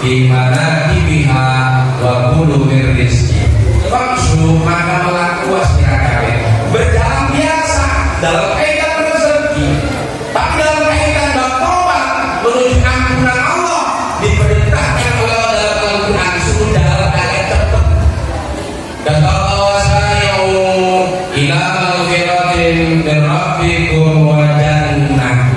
S1: di manakibiha wa kulu min rizqi. Famsu, maka melakukan sirakawe, berjalan biasa dalam kaitan rezeki. Tapi dalam kaitan bertobat menuju ampunan Allah, diperintahkan oleh Allah dalam Al-Quran suruh jalan agak cepat. Kata Allah, sari'u ila magfiratin min rabbikum wa jannah.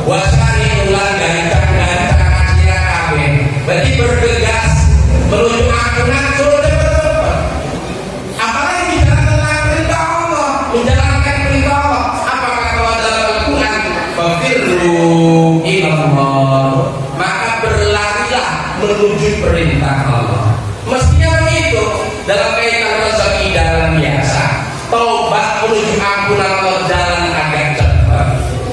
S1: Wa sari'u lan gancang-gancang sira kabeh. Berarti bergegas menuju ampunan suruh cepat-cepat. Apalagi bicara tentang perintah Allah, menjalankan perintah Allah. Apa kata Allah dalam Al-Quran? Fafirru ilallah, maka berlarilah menuju perintah Allah. Mestinya begitu dalam kaitan rezeki jalan biasa, taubat menuju ampunan Allah jalan agak cepat.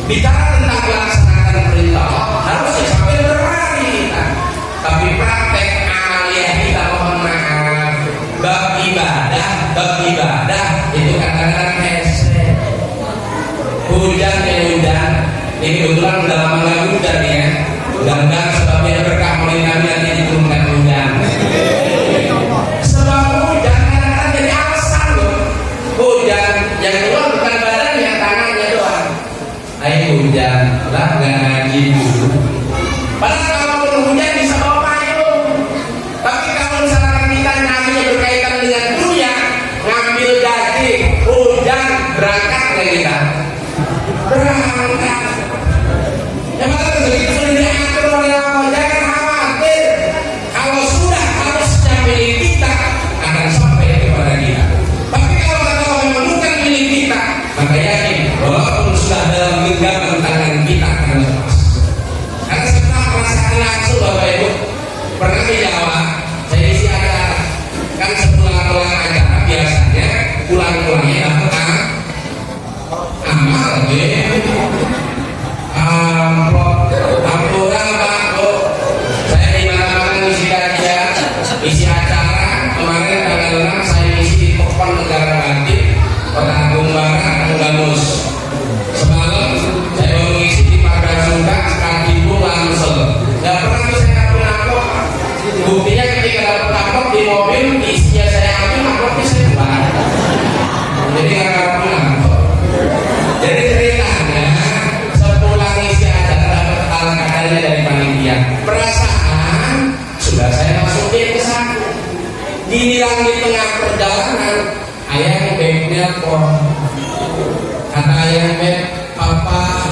S1: Bicara tentang melaksanakan perintah Allah harusnya sampai berlari kita. Tapi praktek amaliyah kita, mohon maaf, bab ibadah itu kadang-kadang hese. Hujan ya hujan. Ini kebetulan udah lama nggak hujan ya. Mudah-mudahan sebabnya berkah mulai Nabi nanti diturunkan hujan. Sebab hujan kadang-kadang jadi alasan loh. Hujan yang keluar bukan badannya, tangannya doang. Ayo hujan, lah nggak ngaji dulu. Padahal kalau hujan bisa bawa payung. Tapi kalau misalkan kita ngajinya berkaitan dengan dunia, ngambil gaji, hujan, berangkat nggak kita? Berangkat. Yang mana rezeki sudah diatur oleh Allah, jangan khawatir. Kalau sudah harusnya milik kita, akan sampai kepada kita. Tapi kalau kata Allah memang bukan milik kita, maka yakin walaupun sudah dalam genggaman tangan kita akan lepas. Karena saya pernah merasakan langsung, Bapak Ibu, pernah di Jawa, saya isi acara. Kan sepulang-pulang acara biasanya pulang-pulangnya dapat amal, amplop, ampuran, Pak, Bu. Saya di mana-mana ngisi kajian, isi acara. Kemarin tanggal 6 saya isi di Pokon Negara Batik, Kota Agung Barat, Anggamus. Semalam saya mau ngisi di Pagarsuka, Kadibu, Langsel. Gak pernah tuh saya ambil amplop. Buktinya ketika dapat amplop di mobil, isinya saya ambil, amplopnya saya buang. Jadi gak ambil amplop. Jadi ceritanya sepulang isi acara dapat al-kadarnya dari panitia. Perasaan sudah saya masukin ke saku. Giliran di tengah perjalanan, ayah beb nelpon. Kata ayah beb, papa.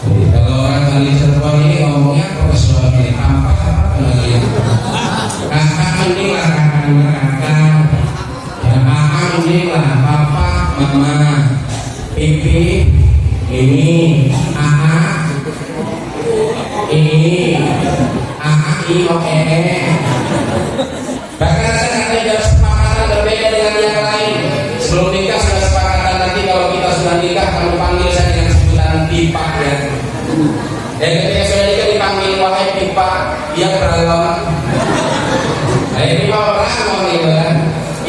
S1: Jadi kalau orang kali serpon ini ngomongnya apa suami ini? Papa, kakak mending lah, kakak. Ya kakak mending lah, papa, mama. Pipi, ini, ini, oke. Bahkan saya ada kesepakatan berbeda dengan yang lain. Sebelum nikah sudah sepakatan, nanti kalau kita sudah nikah kamu panggil saya dengan sebutan pipa ya. Dan ketika sudah nikah dipanggil wahai pipa, dia beragam. Nah ini pipa beragam gitu kan.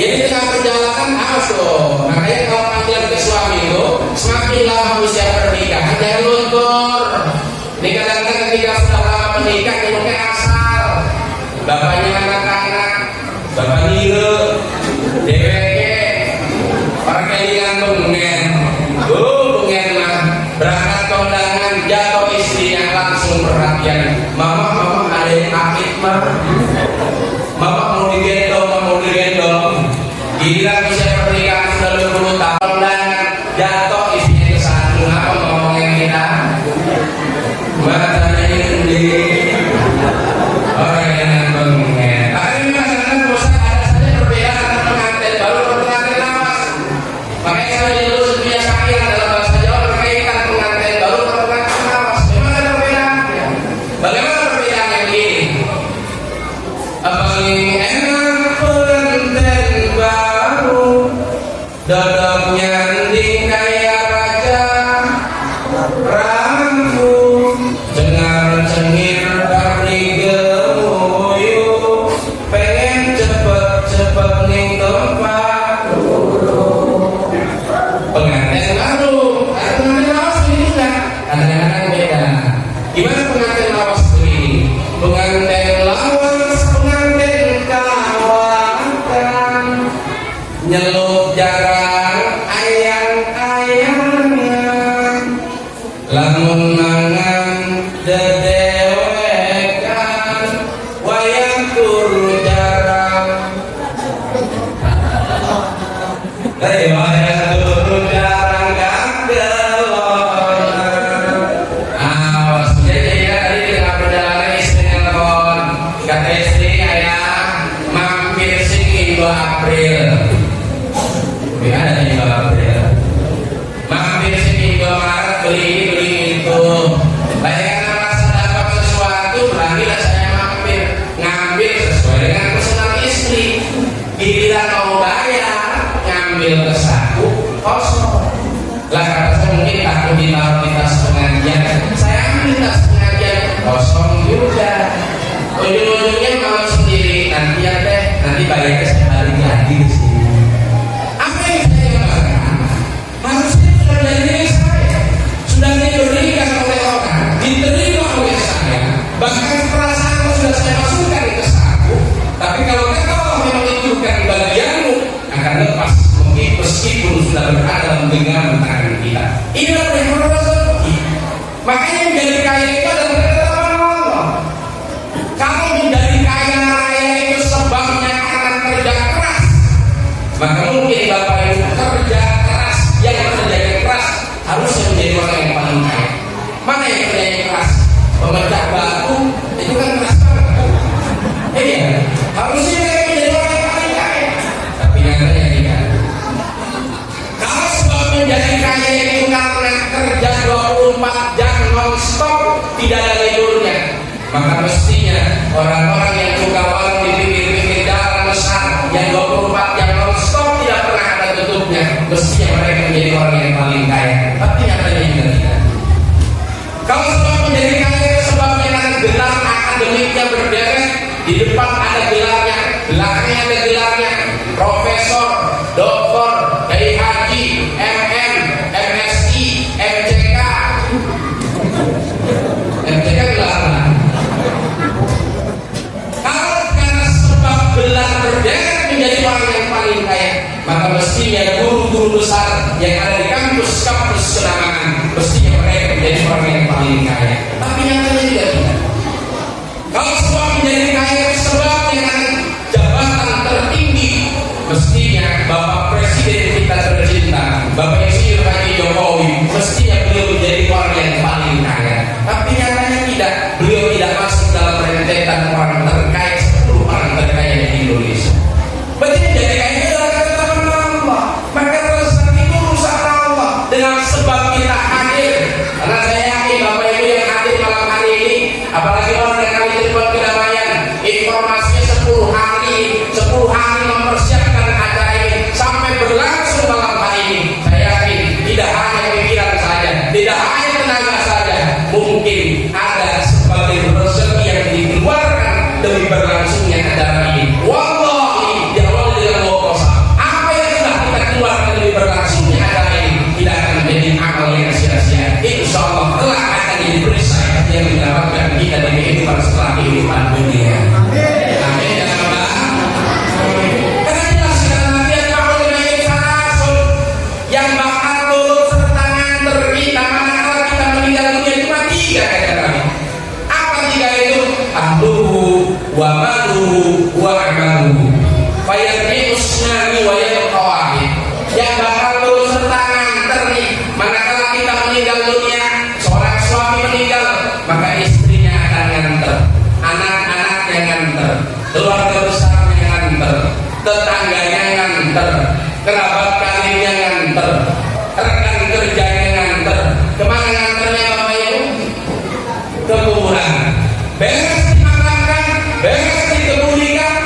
S1: Jadi tengah perjalanan harus tuh. Makanya kalau panggilan ke suami itu semakin lama usia pernikahan jangan luntur. Ini kadang-kadang ketika sudah lama menikah nyebutnya asal. Bapaknya anak-anak, bapak nire, DWG, orang kelingan bengen. Bengen mah berangkat kondangan jatuh istrinya langsung perhatian. Mama ada yang akid mah. Mama mau digendong. Gila bisa pernikahan sudah 20 tahun dan jatuh istrinya ke satu. Apa ngomongnya kita? Matanya ini orang yang bengen. Tapi masalahnya bosan ada saja perbedaan antara pengantin baru dan pengantin lawas. Makanya saya dulu biasa beli ini beli itu. Saya merasa dapat sesuatu, beranilah saya mampir ngambil sesuai dengan pesanan istri. Giliran mau bayar ngambil ke saku kosong. Lah kata saya mungkin takut ditaruh di tas pengajian, saya ambil tas pengajian kosong juga. Ujung-ujungnya mau sendiri, nanti ya teh, nanti bayarnya saya balik lagi ke sini. Apa yang saya katakan? Harusnya sudah dari diri saya, sudah diberikan oleh orang, diterima oleh saya, bahkan perasaan sudah saya masukkan ke saku. Tapi kalau kata Allah memang itu bukan bagianmu, akan lepas meskipun sudah berada dalam genggaman tangan kita. Inilah yang rezeki. Makanya menjadi kaya itu adalah ketetapan Allah. Kalau menjadi kaya raya itu sebabnya karena kerja keras, maka mungkin Bapak Ibu kerja keras, yang kerja keras harusnya menjadi orang yang paling kaya. Mana yang kerja keras? Memecah batu itu kan keras banget. Iya, harusnya menjadi orang yang paling kaya. Tapi nyatanya tidak. Kalau sebab menjadi kaya itu karena kerja 24 jam non-stop, tidak ada liburnya, maka mestinya orang-orang yang buka warung di pinggir-pinggir jalan besar yang 24 jam non-stop tidak pernah ada tutupnya, mestinya mereka menjadi orang yang paling kaya. Tapi nyatanya juga tidak. Kalau sebab menjadi kaya sebabnya karena gelar akademiknya berderet, di depan ada gelarnya, belakangnya ada gelarnya, profesor, doktor, kiai haji, MM, MSI, MCK. MCK gelar. Kalau karena sebab gelar berderet menjadi orang yang paling kaya, maka mestinya guru-guru besar yang ada di kampus-kampus kenamaan, mestinya mereka menjadi orang yang paling kaya. Tapi nyatanya juga tidak. Kalau sebab menjadi kaya sebab dengan jabatan tertinggi, mestinya Bapak Presiden kita tercinta, Bapak Insinyur Haji Jokowi, mestinya beliau menjadi orang yang paling kaya. Tapi nyatanya tidak, beliau tidak masuk dalam rentetan orang terkaya 10 orang terkaya di Indonesia. Berarti menjadi kaya adalah ketetapan Allah. Maka rezeki itu urusan Allah. Dengan sebab kita hadir, karena saya yakin Bapak Ibu yang hadir malam hari ini, apalagi orang yang kali terlibat kedamaian, informasinya 10 hari mempersiapkan acara ini sampai berlangsung malam hari ini. Saya yakin tidak hanya pikiran saja, tidak hanya tenaga saja, mungkin ada sebagai rezeki yang dikeluarkan demi berlangsungnya acara ini. Wallahi diawali dengan wakosa. Apa yang sudah kita keluarkan demi berlangsungnya acara ini tidak akan menjadi amal yang sia-sia. Insya Allah telah akan jadi perisai yang mendapatkan kita di kehidupan setelah kehidupan dunia. Amin. Karena jelas karena Nabi yang bakal turut serta nganter kita manakala kita meninggal dunia cuma 3 kata Nabi. Apa 3 itu? Ahluhu wa maluhu wa amaluhu. Fayadri'usnani wa yalqawahid. Yang bakal turut serta nganter nih manakala kita meninggal dunia, seorang suami meninggal, maka istrinya akan nganter, anak-anaknya nganter, keluarga besarnya nganter, tetangganya nganter, kerabat karibnya nganter, rekan kerjanya nganter. Kemana nganternya Bapak Ibu? Ke kuburan. Beres dimakamkan, beres dikebumikan,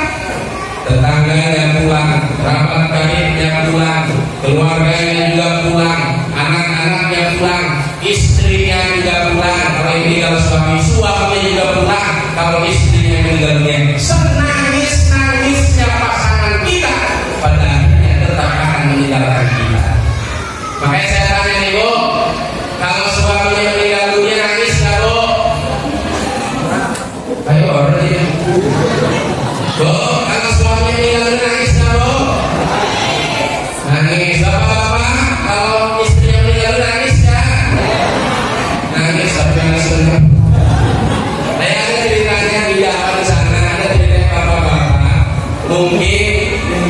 S1: tetangganya pulang, kerabat karibnya pulang, keluarganya juga pulang, anak-anaknya pulang, istrinya juga pulang. Kalau meninggal suaminya juga pulang. Kalau istrinya meninggal dunia, senangis-nangisnya pasangan kita, pada akhirnya tetap akan meninggalkan kita. Makanya saya tanya nih Bu, kalau suaminya meninggal dunia nangis nggak Bu? Ayo orang ini Bu, kalau suaminya meninggal dunia nangis nggak Bu? Nangis. Bapak-bapak, kalau istrinya meninggal dunia nangis nggak? Nangis tapi nangis bener. Saya ada ceritanya di Jawa sana, ada ceritanya bapak-bapak. Mungkin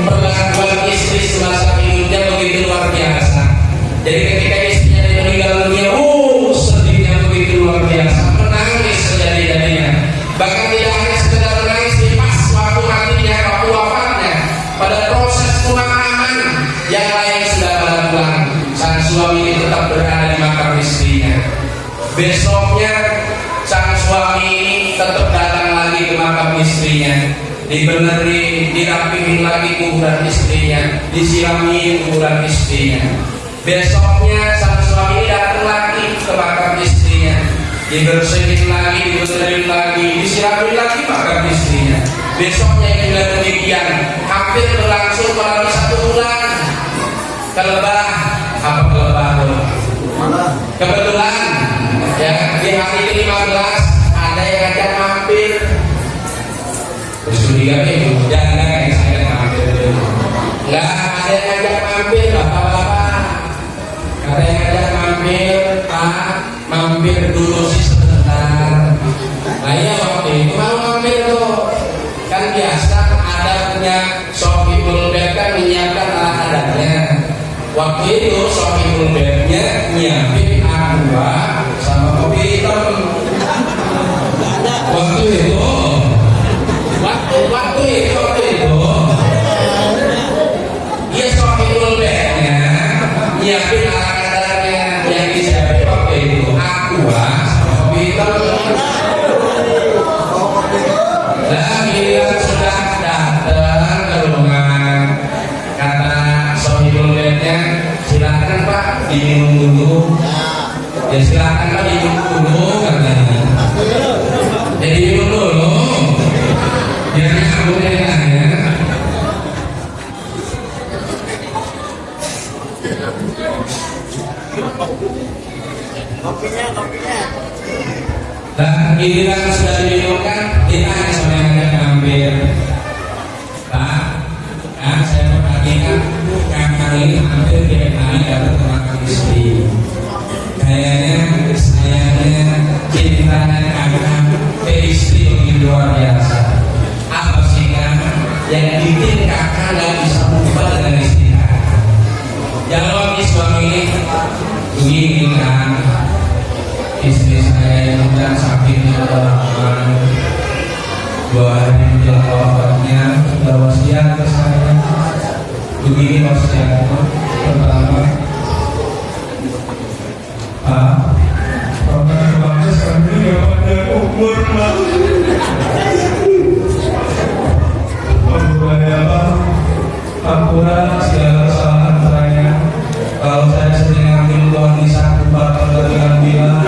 S1: perlakuan istri semasa hidupnya begitu luar biasa. Jadi ketika istrinya meninggal dunia, sedihnya begitu luar biasa, menangis sejadi-jadinya. Bahkan tidak hanya sekedar menangis di pas waktu matinya, Besoknya sang suami ini tetap datang lagi ke makam istrinya, dibenerin, dirapihin lagi kuburan istrinya, disiramin kuburan istrinya. Besoknya sang suami ini datang lagi ke makam istrinya, dibersihin lagi, dibenerin lagi, disiramin lagi makam istrinya. Besoknya juga demikian, hampir berlangsung kurang 1 bulan. Kelebah, apa kelebah? Kebetulan ya di hari ke-15 ada yang ngajak mampir. Terus dia itu jangan yang saya mampir dulu. Enggak ada yang ngajak mampir, bapak-bapak. Ada yang ngajak mampir, Pak, mampir dulu sih sebentar. Nah iya waktu itu mau mampir tuh. Kan biasa adabnya Sohibul Bed kan menyiapkan alat adabnya. Waktu itu Sohibul Bednya nyiapin aqua sama kopi hitam. Waktu itu dia Sohibul Bednya nyiapin alat adabnya yang disiapin waktu itu aqua sama kopi hitam. Dan giliran sudah datang ke ruangan, kata Sohibul Bednya, silakan Pak diminum dulu. Ya silakan Pak diminum dulu katanya. Jadi minum dulu. Biar nyambung dengannya. Kopinya. Dan giliran sudah diminumkan, ditanya sama yang akan ngambil. Pak, kan saya perhatikan kakak ini hampir tiap hari datang ke makam istri. Kayaknya sayangnya cintanya kakak ke istri begitu luar biasa. Apa sih kan yang bikin kakak nggak bisa berubah dengan istri kakak? Jawab suami begini kan. Istri saya itu kan sakit lama, 2 hari menjelang wafatnya sudah wasiat ke saya. Begini wasiat pertama, Pak, pernah baca kami gak pada umur Pak. Memulai apa? Ampura segala kesalahan saya. Kalau saya sering ambil uang di satu bakal dengan bilang,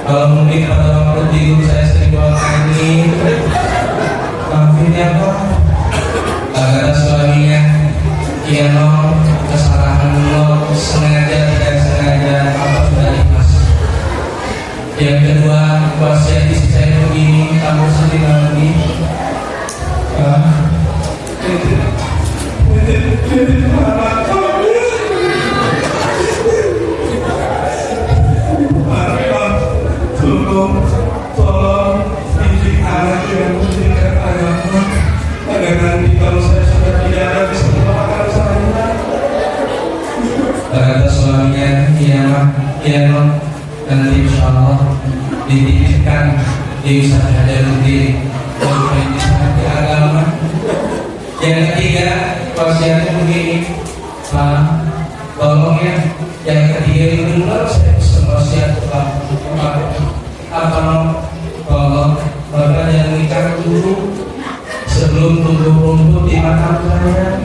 S1: kalau mungkin pada waktu tidur saya sering bawa angin, maafin ya Pak. Kata suaminya, iya no, kesalahan lo sengaja tidak sengaja, apa sudah ikhlas. Yang kedua, wasiat istri saya begini, kamu sedih lagi. Tolong didik anak yang mendidik anakmu agar nanti kalau saya sudah tidak ada bisa melupakan saya. Kata suaminya, iya non, nanti insya Allah dididikkan dia bisa belajar sendiri untuk di agama. Yang ketiga, wasiatnya begini, Pak, tolong ya, yang ketiga itu dulu saya bisa wasiat Pak. Apa no? Kalau Bapak yang nikah dulu sebelum tumbuh rumput di makam saya.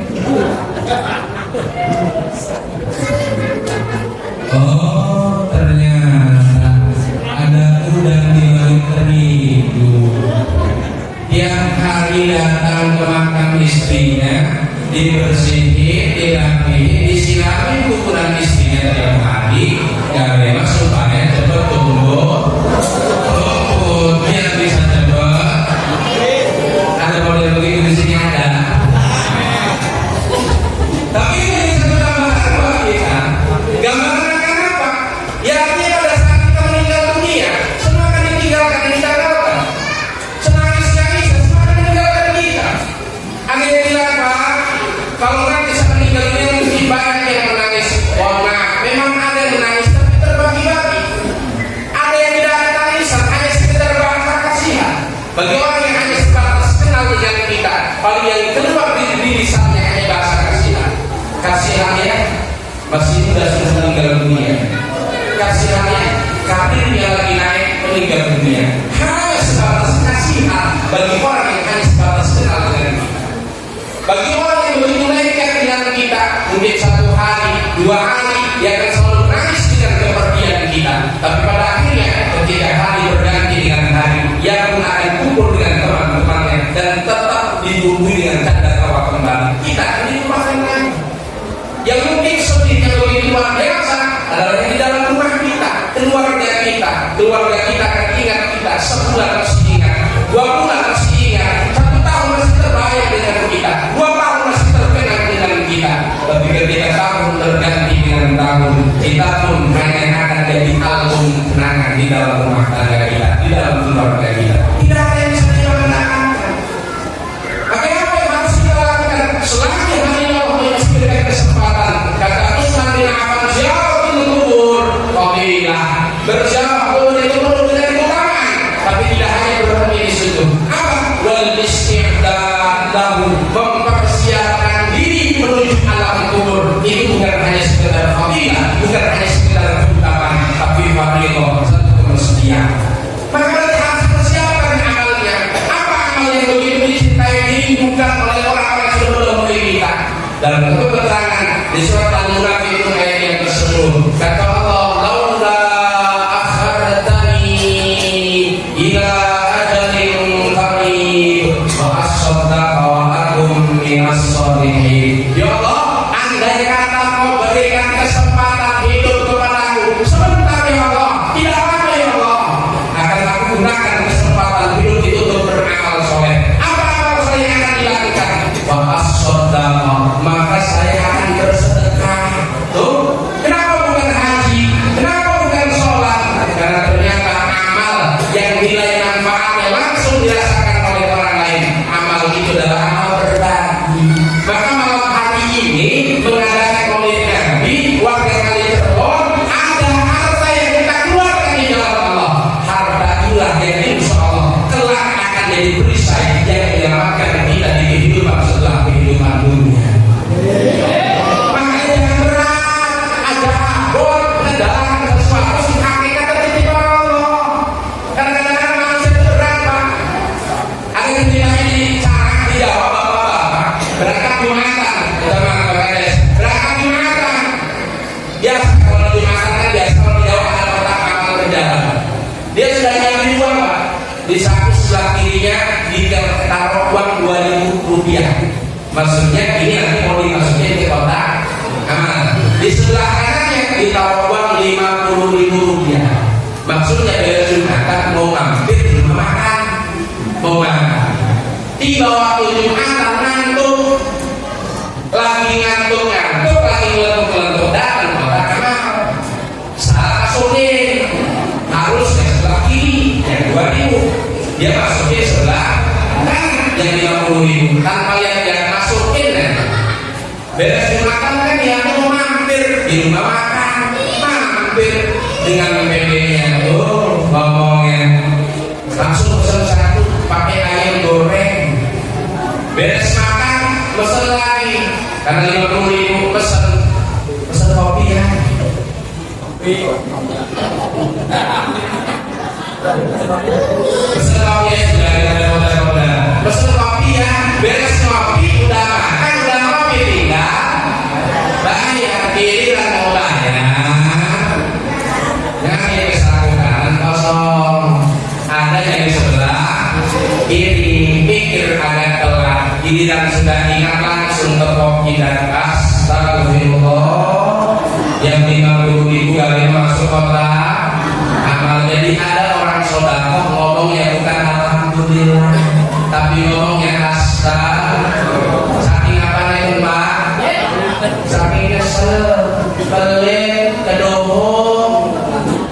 S1: Oh, ternyata ada udang di balik terigu. Tiap hari datang ke makam istrinya, dibersihin, dirapihin, disiramin kuburan istrinya tiap hari, ya memang supaya cepat tumbuh. Biar bisa cepat. Ada model begitu di sini ada. Tapi ini satu gambaran buat kita. Gambaran akan apa? Ya artinya pada saat kita meninggal dunia, semua akan ditinggalkan, ditinggalkan. Senangis semua akan meninggalkan kita. Ada yang bilang Pak, kalau nanti saya meninggal dunia mungkin banyak yang menangis. Oh nah, memang ada yang menangis tapi terbagi-bagi. adalah yang di dalam rumah kita, keluarga kita akan ingat kita, sebulan masih ingat, 2 bulan masih ingat, 1 tahun masih terbayang dengan kita, 2 tahun masih terkenang dengan kita. Tapi ketika tahun terganti dengan tahun, kita pun hanya akan jadi album kenangan di dalam rumah tangga kita, di dalam keluarga kita. Tidak ada yang bisa dimanfaatkan. Maka apa yang harus kita lakukan? Selagi hari ini Allah masih berikan kesempatan, kata Utsman bin Affan, ziaratul kubur fadilah, berziarah kubur itu perlu dengan keutamaan, tapi tidak hanya berhenti di situ. Apa? Wal isti'dad lahu, mempersiapkan diri menuju alam kubur. Itu bukan hanya sekedar fadilah, bukan hanya sekedar keutamaan, tapi fadilah, satu kemestian. Maka harus persiapkan amalnya. Apa amal yang begitu dicintai dibutuhkan oleh orang-orang yang sudah mendahului kita? Dalam keterangan di surat Al-Munafiqun ayat yang ke-10, kata Allah, laula akhartani ila ajalin qarib wa asaddaqa wa akum minas shalihin. Ya Allah, andai kata kau berikan kesempatan hidup kepadaku sebentar ya Allah, tidak apa ya Allah, akan aku gunakan kesempatan hidup itu untuk beramal soleh. Apa amal soleh yang akan dilakukan? Wa asaddaqa, maka saya akan bersedekah. Tuh, kenapa bukan haji? Kenapa bukan sholat? Karena ternyata amal yang nilai manfaatnya langsung dirasakan oleh orang lain, amal itu adalah amal berbagi. Maka malam hari ini mengadakan maulid Nabi warga kali Cirebon, ada harta yang kita keluarkan di jalan Allah. Harta itulah yang insya Allah kelak akan jadi perisai yang menyelamatkan kita di kehidupan setelah kehidupan dunia. Makanya jangan berat, ada abot, mengendalikan sesuatu sih hakikat tertitip Allah. Karena kadang-kadang manusia itu berat, Pak. Ada yang tidak ini cara dijawab bapak-bapak. Berangkat Jumatan, berangkat Jumatan. Biasa kalau Jumatan kan biasa kalau di Jawa ada kotak amal berjalan. Dia sudah nyampe uang, Pak. Di saku sebelah kirinya ditaruh uang 2.000 rupiah. Maksudnya ini nanti mau dimasukin ke kotak amal. Di sebelah kanannya ditaruh uang 50.000 rupiah. Maksudnya dari Jumatan mau mampir di rumah makan, mau makan. Tiba waktu Jumatan ngantuk, lagi ngantuk, lagi ngelentuk datang kotak amal. Salah masukin, harus ke sebelah kiri yang 2.000. Dia masukin sebelah kanan yang 50.000 tanpa lihat yang masukin ya. Beres Jumatan kan dia mau mampir di rumah makan, mampir dengan PD-nya tuh ngomongnya langsung pesan satu pakai ayam goreng. Beres makan pesan lagi karena 50.000 pesan kopi ya. Pesan kopi ya, sudah ada pesan kopi ya. Beres kopi udah makan udah kopi tinggal bayar, giliran mau bayar. Jangan yang kesalahan kosong. Ada yang di sebelah kiri pikir agak telat, giliran sudah ingat langsung terkopi dan astagfirullah. Yang 50.000 kali masuk kotak amal. Jadi ada orang sodako ngomongnya bukan alhamdulillah, tapi ngomongnya astagfirullah. Saking apa itu Pak? Saking kesel, pelit, kedohong.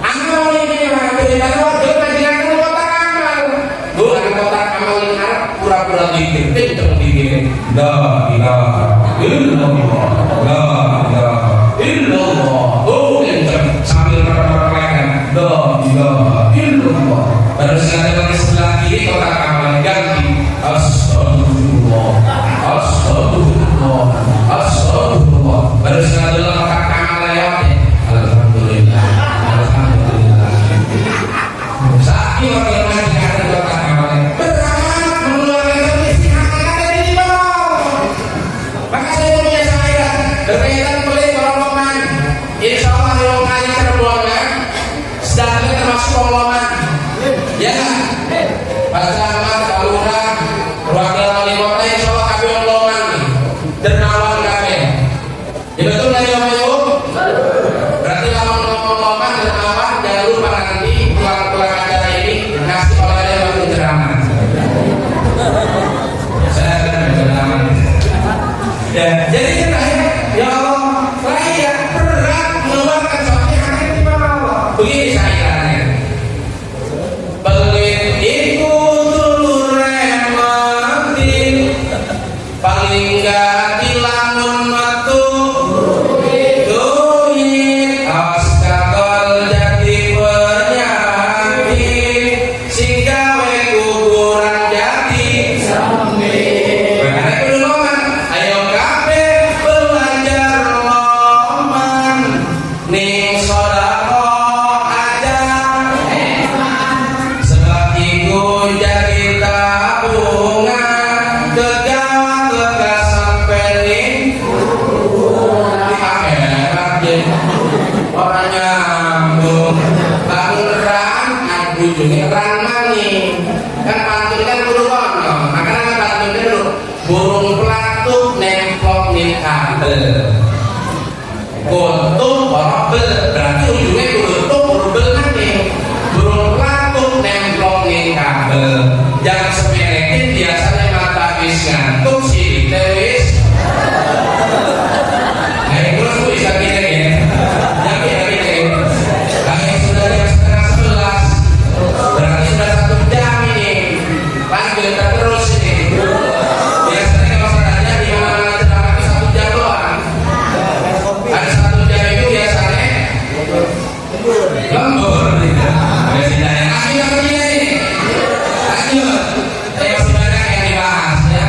S1: Amal ini cerita waktu menjelaskan kotak amal. Bukan kotak amal yang Arab pura-pura dikit, kenceng dikit. La ilaha illallah, la ilaha illallah. Oh kenceng sambil meremehkan. La ilaha illallah. Baru sekali di sebelah kiri kotak amal ganti. Astagfirullah, astagfirullah, astagfirullah. Baru sekali kotak amal lewat. Alhamdulillah, alhamdulillah. Saat ini orang yang mengajar kotak amal berat mengeluarkan istihad ada di bawah. Maka saya punya saya Begini syairannya. Pelit iku dulur remetin, paling gak dilamun metu duit, awas kakol jadi penyakit, sing gawe kuburan jadi sambil. Makanya kudu loman, ayo kabeh belajar loman, ning sodako aja, sebab iku jadi tabungan, kegawat lekas sampai ning di akhirat jadi orang nyambung. Bangun ran, aku juga ran mani, kan pantun kan kudu kono, makanya pantun dulu. Burung pelatuk nemplok ning kabel, kuntung borobel, berarti ujungnya kuntung borobel nanti. Burung pelatuk nemplok ning kabel, jangan sepelekin, biasanya mata wis ngantuk si wis. Nah terus bu bisa kita ya, yang kita kami sudah jam setengah 11, berarti sudah 1 jam ini. Lanjut terus ini. Biasanya kalau saya tanya di mana ceramah itu 1 jam doang. Ada 1 jam itu biasanya lembur. Biasanya akhirnya begini nih. Lanjut. Saya masih banyak yang dibahas ya.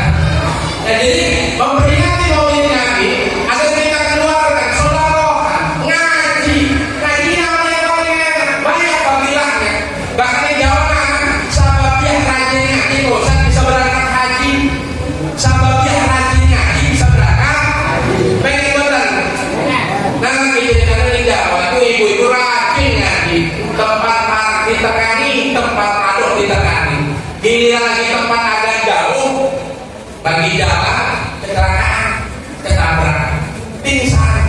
S1: Nah, jadi memperingati Maulid Nabi ada yang kita keluarkan sedekah, ngaji. Ngaji namanya yang paling enak, banyak fadilahnya. Bahkan di Jawa sahabatnya rajin ngaji, bosan bisa berangkat haji. Sahabatnya rajin ngaji bisa berangkat. Pengen bener. Nah, kejadian di Jawa itu ibu-ibu rajin ngaji. Tempat parkir ditekani, tempat aduk ditekani. Giliran lagi tempat agak jauh, bagi jalan, kecelakaan, ketabrak, pingsan.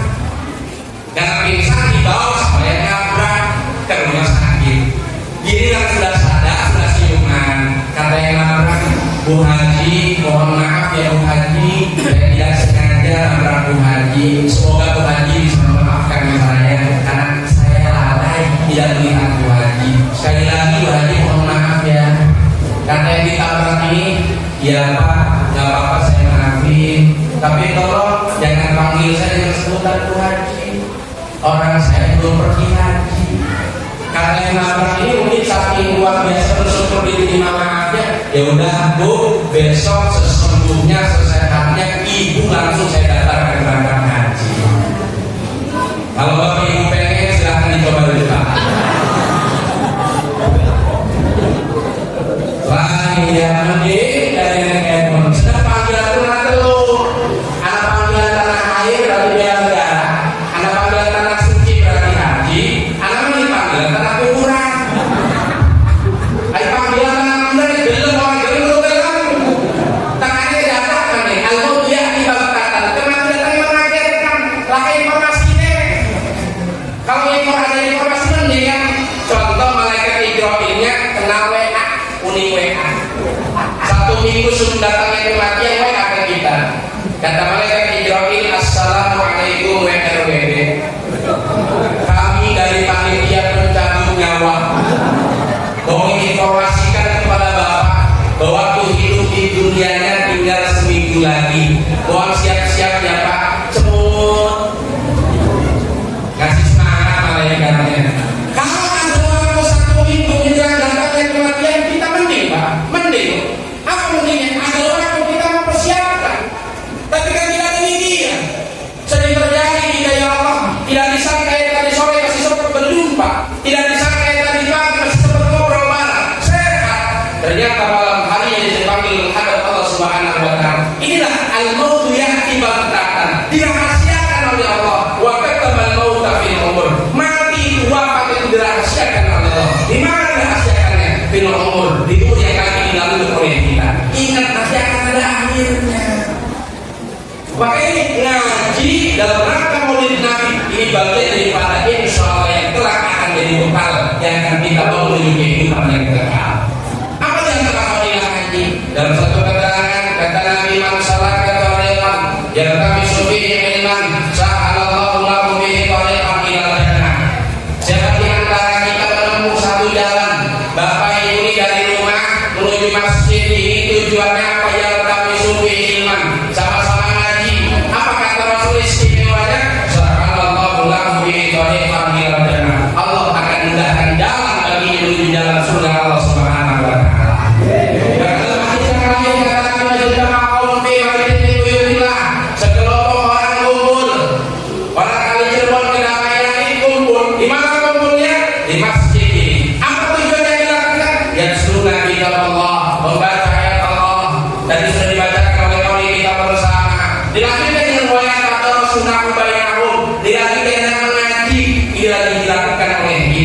S1: Karena pingsan dibawa supaya nabrak ke rumah sakit. Giliran sudah sadar, sudah siuman, kata yang nabrak, Bu Haji, mohon maaf ya Bu Haji, saya tidak sengaja nabrak Bu Haji. Semoga Bu Haji bisa memaafkan saya karena saya lalai tidak melihat Bu Haji. Sekali lagi Bu Haji mohon maaf ya. Kata yang ditabrak ini, ya Pak, nggak apa-apa saya maafin. Tapi tolong jangan panggil saya dengan sebutan Bu Haji. Orang saya belum pergi haji. Karena yang nabrak ini mungkin saking luar biasa bersyukur diterima maafnya. Ya udah Bu, besok sesembuhnya sesehatnya Ibu langsung saya daftarkan berangkat haji. Kalau Bapak Ibu pengen silahkan dicoba dulu Pak. Wah iya mending dari handphone. Sedang panggilan tanah telur, anak panggilan tanah air berarti biar negara, anak panggilan tanah suci berarti haji, anak ini panggilan tanah kuburan. Ayo panggilan tanah kuburan gelem orang gelem lu gelem. Tangannya dapat mana? Algo dia di bangkatan. Kematian yang mengagetkan. Lah informasinya. Kalau ada informasi mending kan. Contoh malaikat Israilnya kenal WA. Uni WA 1 minggu sebelum datangnya kematian WA ke kita. Kata malaikat Israil, Assalamualaikum WRWB, kami dari panitia pencabut nyawa mau menginformasikan kepada Bapak bahwa waktu hidup di dunianya tinggal seminggu lagi. Mohon siap-siap ya Pak. Cemut kasih semangat malaikatnya. Kalau ada orang 1 minggu menjelang datangnya kematian, kita mending Pak, mending. Apa mendingnya? Ada orang yang kita mempersiapkan. Tapi kan tidak ini dia. Sering terjadi hidayah Allah. Tidak disangka yang tadi sore masih sempat berjumpa. Tidak disangka yang tadi pagi masih sempat ngobrol bareng. Sehat. Ternyata malam hari yang dipanggil menghadap Allah Subhanahu wa Ta'ala. Inilah al-mautu ya'ti baghtatan. Dirahasiakan oleh Allah. Wa katamal mauta fil umur. Mati itu wafat itu dirahasiakan oleh Allah. Di mana dirahasiakannya? Fil umur. Di umur yang kaki dilalui oleh kita. Ingat nanti akan ada akhirnya. Makanya ngaji dalam rangka Maulid Nabi ini bagian daripada insya Allah yang kelak akan jadi bekal yang akan kita bawa menuju kehidupan yang kekal. Apa yang telah Maulid Nabi? Dalam satu keterangan kata Nabi man salaka tariqan yang kami sufihi ilman sa'alallahu lahu bihi tariqan ila jannah. Siapa di antara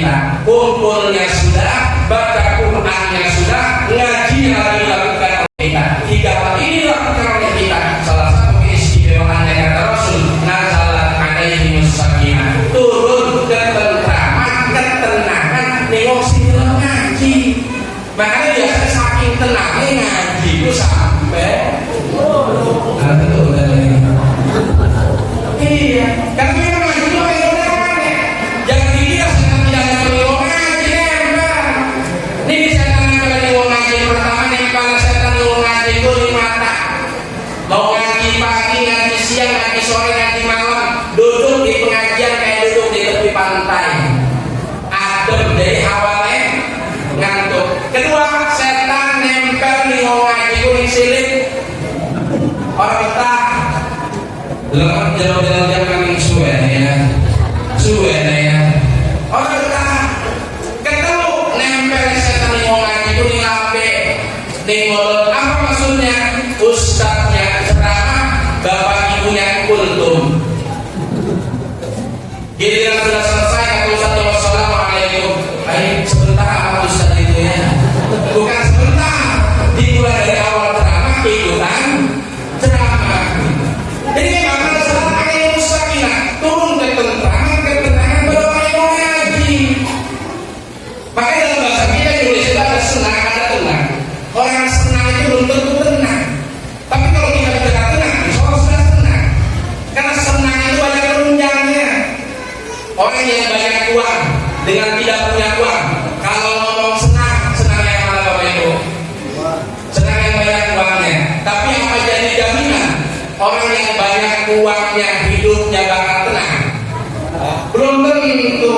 S1: kita, kumpulnya sudah, baca Qur'annya sudah, ngaji yang lagi dilakukan oleh kita. 3 hal ini dilakukan oleh kita. Salah satu keistimewaan yang kata Rasul, nazalat alaihimus sakinah, turun ketentraman, ketenangan, nengok sini ngaji. Makanya biasanya saking tenangnya ngaji itu sampai iya, karena memang ngaji itu kayak jangan dikira setan tidak ada meniwong ngaji nempel. Ini setan nempel meniwong ngaji pertama nempel setan meniwong ngaji itu di mata. Mau ngaji pagi, ngaji siang, ngaji sore, ngaji malam, duduk di pengajian kayak duduk di tepi pantai. Adem dari awalnya ngantuk. Kedua, setan nempel meniwong ngaji itu di silit. Orang betah lemak jalan-jalan yang suwe ya orang betah ketemu nempel setan di ngaji itu di lape di mulut. Apa maksudnya? Ustadznya ceramah, bapak ibunya kultum. Giliran sudah selesai kata Ustadz, wassalamualaikum. Ayo sebentar apa Ustadz itu ya? Bukan sebentar, dimulai dari awal ceramah ikutan ceramah. Jadi memang saat akhirnya sakinah turun ketenangan baru ayo ngaji. Makanya dalam bahasa kita Indonesia ada senang, ada tenang. Orang senang itu belum tentu tenang. Tapi kalau kita bicara tenang, insya sudah tenang. Karena senang itu banyak penunjangnya. Orang yang banyak uang dengan tidak punya uang, kalau ngomong senang, senang yang mana Bapak Ibu? Senang yang banyak uangnya. Tapi apa jadi jaminan? Orang yang banyak uangnya hidupnya bakal tenang? Belum tentu.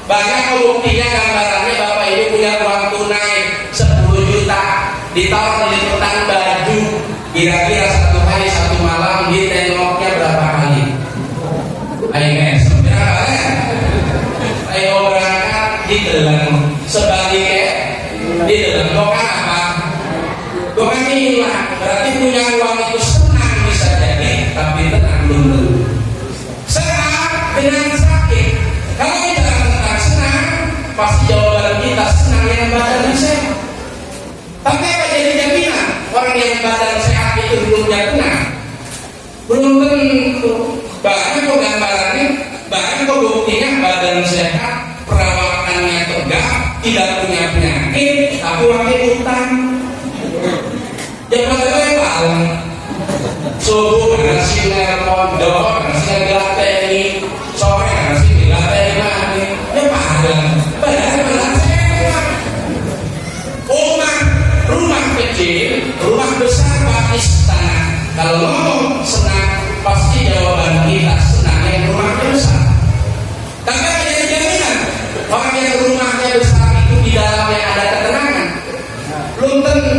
S1: Banyak buktinya gambarannya Bapak Ibu punya uang tunai 10 juta ditaruh di liputan baju, kira-kira 1 hari 1 malam ditengoknya berapa kali? Ayo guys, berapa ya? Ayo berangkat ditelang sebaliknya ditelang. Kok kan apa? Kok kan hilang? Berarti punya uang itu senang bisa jadi, tapi tenang belum tentu. Sehat dengan sakit. Kalau kita tentang senang, pasti jawaban kita senang yang badan sehat. Tapi apa jadi jaminan orang yang badan sehat itu hidupnya tenang? Belum tentu. Bahkan kok gambarannya, bahkan kok buktinya badan sehat, perawakannya tegak, tidak punya penyakit, tapi pakai utang. Yang paling paling subuh ngasih pondok, ngasih gateni, sore ngasih gateni lagi. Ya padahal sehat. Rumah kecil, rumah besar bagi istana. Kalau ngomong senang, pasti jawaban kita senang yang rumahnya besar. Tapi ada yang jaminan orang yang rumahnya besar itu di dalamnya ada ketenangan? Belum tentu.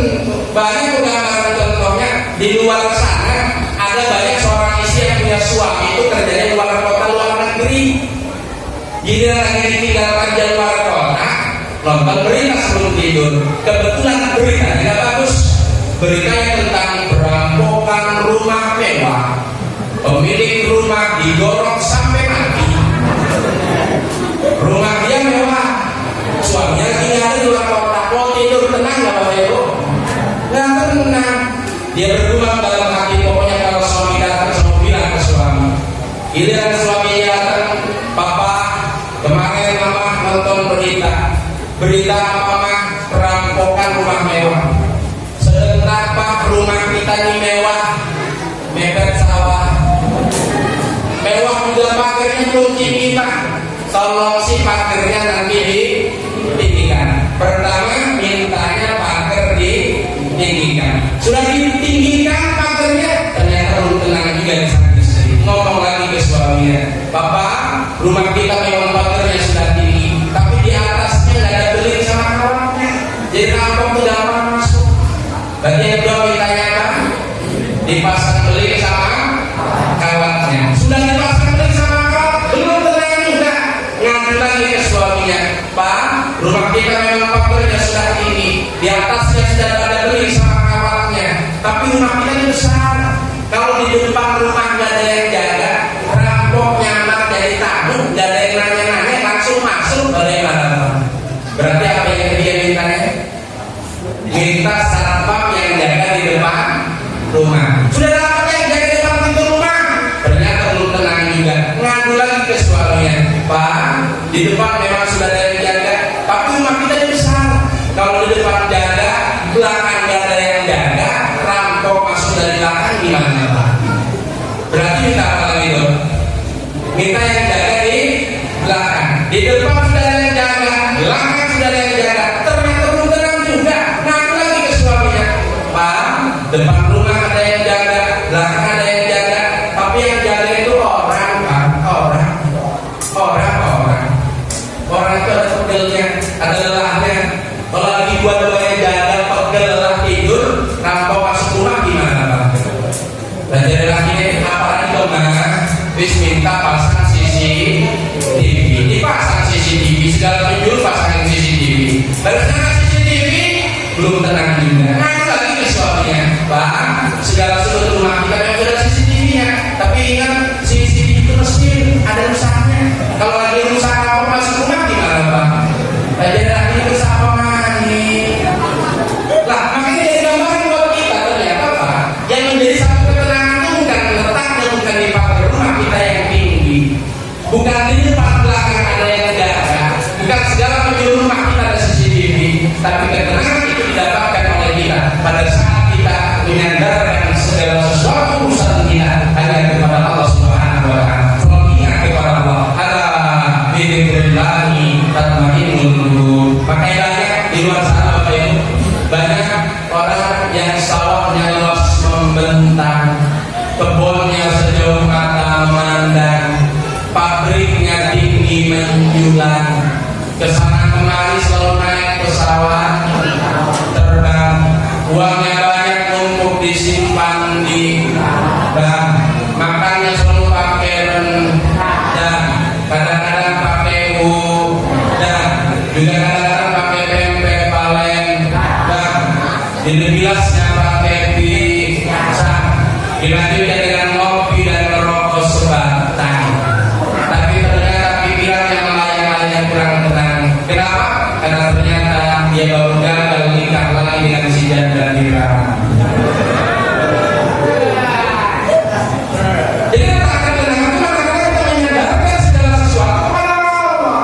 S1: Banyak gambaran contohnya di luar sana. Ada banyak seorang istri yang punya suami itu kerjanya di luar kota, luar negeri. Giliran lagi ditinggalkan di luar kota, nonton berita sebelum tidur. Kebetulan berita tidak bagus. Beritanya tentang perampokan rumah mewah. Pemilik rumah didorong sampai mati. Rumah dia mewah, suaminya tinggal di luar kota. Mau tidur tenang nggak Bapak Ibu? Nggak tenang. Dia bergumam dalam hati, pokoknya kalau suami datang, saya bilang ke suami. Giliran suaminya datang, Papa, kemarin Mama nonton berita Mama perampokan rumah mewah. Sebentar Pak, rumah kita ini mewah, mepet sawah. Mewah juga pagernya belum tinggi Pak. Tolong si pagernya nanti ditinggikan. Pertama mintanya pager ditinggikan. Sudah ditinggikan pagernya, ternyata belum tenang juga di sana istri. Ngomong lagi ke suaminya, Bapak, rumah kita memang pagernya sudah tinggi, tapi di atasnya nggak ada beling sama kawatnya. Jadi rampok tidak masuk. Berarti yang kedua mintanya apa? Dipasang beling sama kawatnya. Sudah dipasang beling sama kawat, belum tenang juga. Ngadu lagi ke suaminya, Pak, rumah kita memang pagernya sudah tinggi, di atasnya sudah ada beling sama kawatnya, tapi rumah kita ini besar. Kalau di depan rumah nggak ada yang jaga, rampok nyamar dari tamu, nggak ada yang nanya-nanya, langsung masuk bagaimana? Berarti apa yang dia mintanya? Minta satpam yang jaga di depan rumah. Sudah dapat yang jaga di depan pintu rumah, ternyata belum tenang juga. Ngadu lagi ke suaminya, Pak, di depan memang sudah ada yang jaga, tapi rumah kita ini besar. Kalau di depan jaga, belakang gak ada yang jaga, rampok masuk dari belakang gimana, Pak? Berarti minta apa lagi dong? Minta yang jaga di belakang. Di depan sudah ada yang jaga, belakang sudah ada yang jaga, ternyata belum tenang juga. Ngadu lagi ke suaminya, Pak, depan rumah ada yang jaga, belakang ada yang jaga, tapi yang jaga itu orang, Pak, orang itu ada pegelnya, ada lelahnya. Kalau lagi dua-duanya jaga, pegel, lelah tidur, rampok masuk rumah gimana, Pak? Dan jadi lakinya apa lagi dong, bis minta pasang CCTV, dipasang CCTV, segala penjuru pasangin CCTV. Baru sana CCTV, belum tenang juga. Ngadu lagi ke suaminya, Pak, segala sudut rumah kita memang sudah CCTV-nya, tapi ingat CCTV itu mesti ada rusaknya. Kalau lagi rusak apa masuk rumah gimana, Pak? Dan jadi lakinya rusak apa lagi? Lah, makanya jadi gambaran buat kita ternyata, Pak, yang menjadi satu ketenangan itu bukan letaknya, bukan di pagar rumah kita yang tinggi, bukan di depan belakang ada yang jaga, bukan segala penjuru rumah kita ada CCTV, tapi ketenangan itu didapatkan oleh kita pada saat kita menyandarkan segala sesuatu urusan kita hanya kepada Allah Subhanahu wa Ta'ala. Kalau ingat kepada Allah, ada bidzikrillahi tatmainnul qulub. Makanya banyak di luar sana Bapak Ibu, banyak orang yang sawahnya luas membentang, kebunnya sejauh mata memandang, pabriknya tinggi menjulang, kesana kemari selalu naik pesawat terbang, uangnya banyak numpuk disimpan di bank, makannya selalu pakai rendang, kadang-kadang pakai udang, juga kadang-kadang pakai pempek Palembang, di gelasnya pakai pisang, dilanjutkan dengan ngopi dan merokok sebatang. Tapi ternyata pikiran yang lain-lain kurang tenang. Kenapa? Karena ternyata dia baru gagal nikah lagi dengan si janda dirampok. Jadi letakkan tenang itu maka kita menyadarkan segala sesuatu kepada Allah.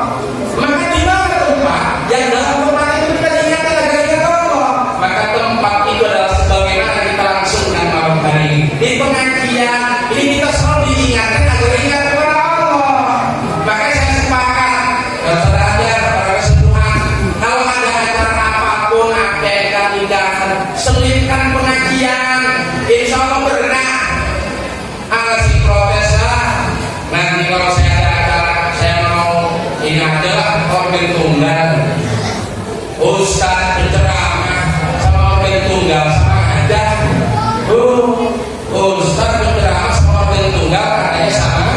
S1: Maka di mana tempat yang dalam tempat itu kita diingatkan agar ingat Allah, maka tempat itu adalah sebagaimana kita langsungkan malam hari di pengajian ini kita selalu diingatkan agar ingat kepada Allah. Makanya saya sepakat dan saudara pada keseluruhan, kalau ada acara apapun, akikah, nikahan, selipkan pengajian, insya Allah berkah. Si protes lah, nanti kalau saya ada acara, saya mau ini aja lah, organ tunggal, ustaz berceramah sama organ tunggal sama aja. Ustaz berceramah sama organ tunggal katanya sama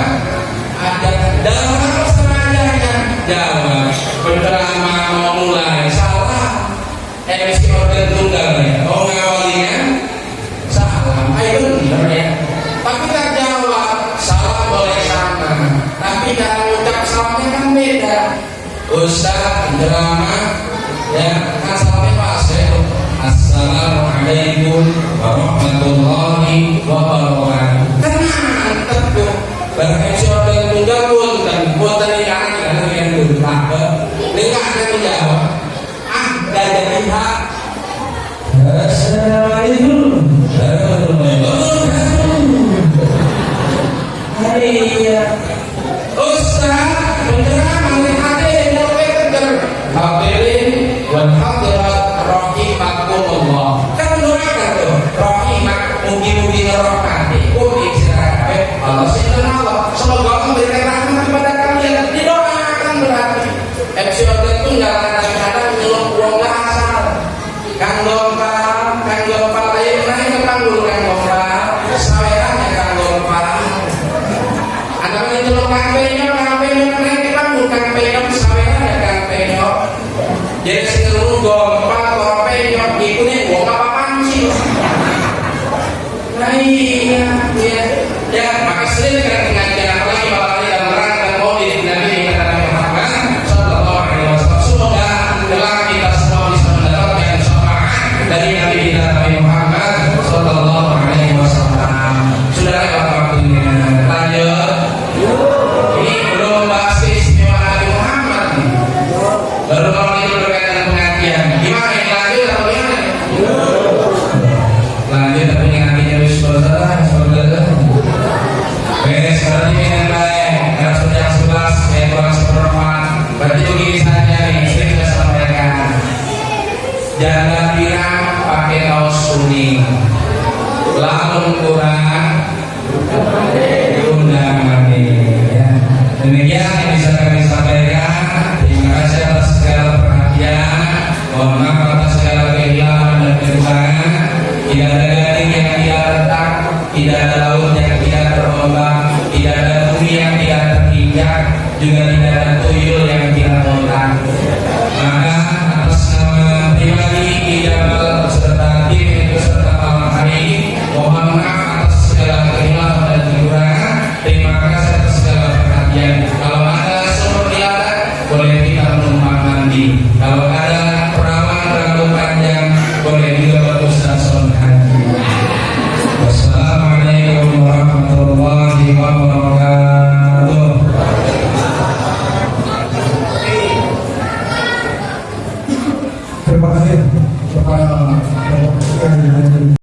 S1: aja. Dalam apa sama adanya? Jawab, berceramah mau mulai salah, MC organ tunggal ya, oh ngawalinya salah, ayo bener ya. Tapi kan jawab salah boleh sama, tapi cara ucap salahnya kan beda. Ustaz drama ya kan salahnya fase. Assalamualaikum warahmatullahi wabarakatuh. Kan mantep tuh. Barang siapa yang tunggal pun dan buat nikahan ada yang tunggal. Nikah ada menjawab. Gak jadi hak. Assalamualaikum warahmatullahi wabarakatuh. Iya, Ustaz penceramah hadirin yang berkenan, hadirin wal hadirat rahimakumullah. Kan doakan tuh, rahimah, mugi-mugi ngerahmati, mugi istirahat. Allah subhanahu semoga Allah memberikan rahmat kepada kalian. Didoakan berarti. Episode itu nggak kadang-kadang nyelok uang nggak asal. Kang gompal, ayo naik ke panggung kang gompal, sawerannya kang gompal. Ada yang nyelok kang penyok naik ke panggung kang penyok, sawerannya kang penyok. Jadi seluruh saja nih, sering saya sampaikan. Jangan bilang pakai kaos kuning. Lamun kurang undangan ya. Demikian yang bisa kami sampaikan. Terima kasih atas segala perhatian. Mohon maaf atas segala kehilangan dan kekurangan. Tidak ada gading yang tidak retak, tidak ada laut yang tidak terombang, tidak ada bumi yang tidak terinjak, juga tidak ada tuyul yang tidak lontar. Maka atas nama pribadi Ijabal beserta tim beserta malam hari ini, mohon maaf atas segala kehilangan dan kekurangan. Terima kasih atas segala perhatian. Kalau ada sumber liara, boleh kita menumpang mandi. Kalau ada perawan rambut panjang, boleh juga berustaz haji. Wassalamualaikum warahmatullahi wabarakatuh.
S3: Terima kasih kepada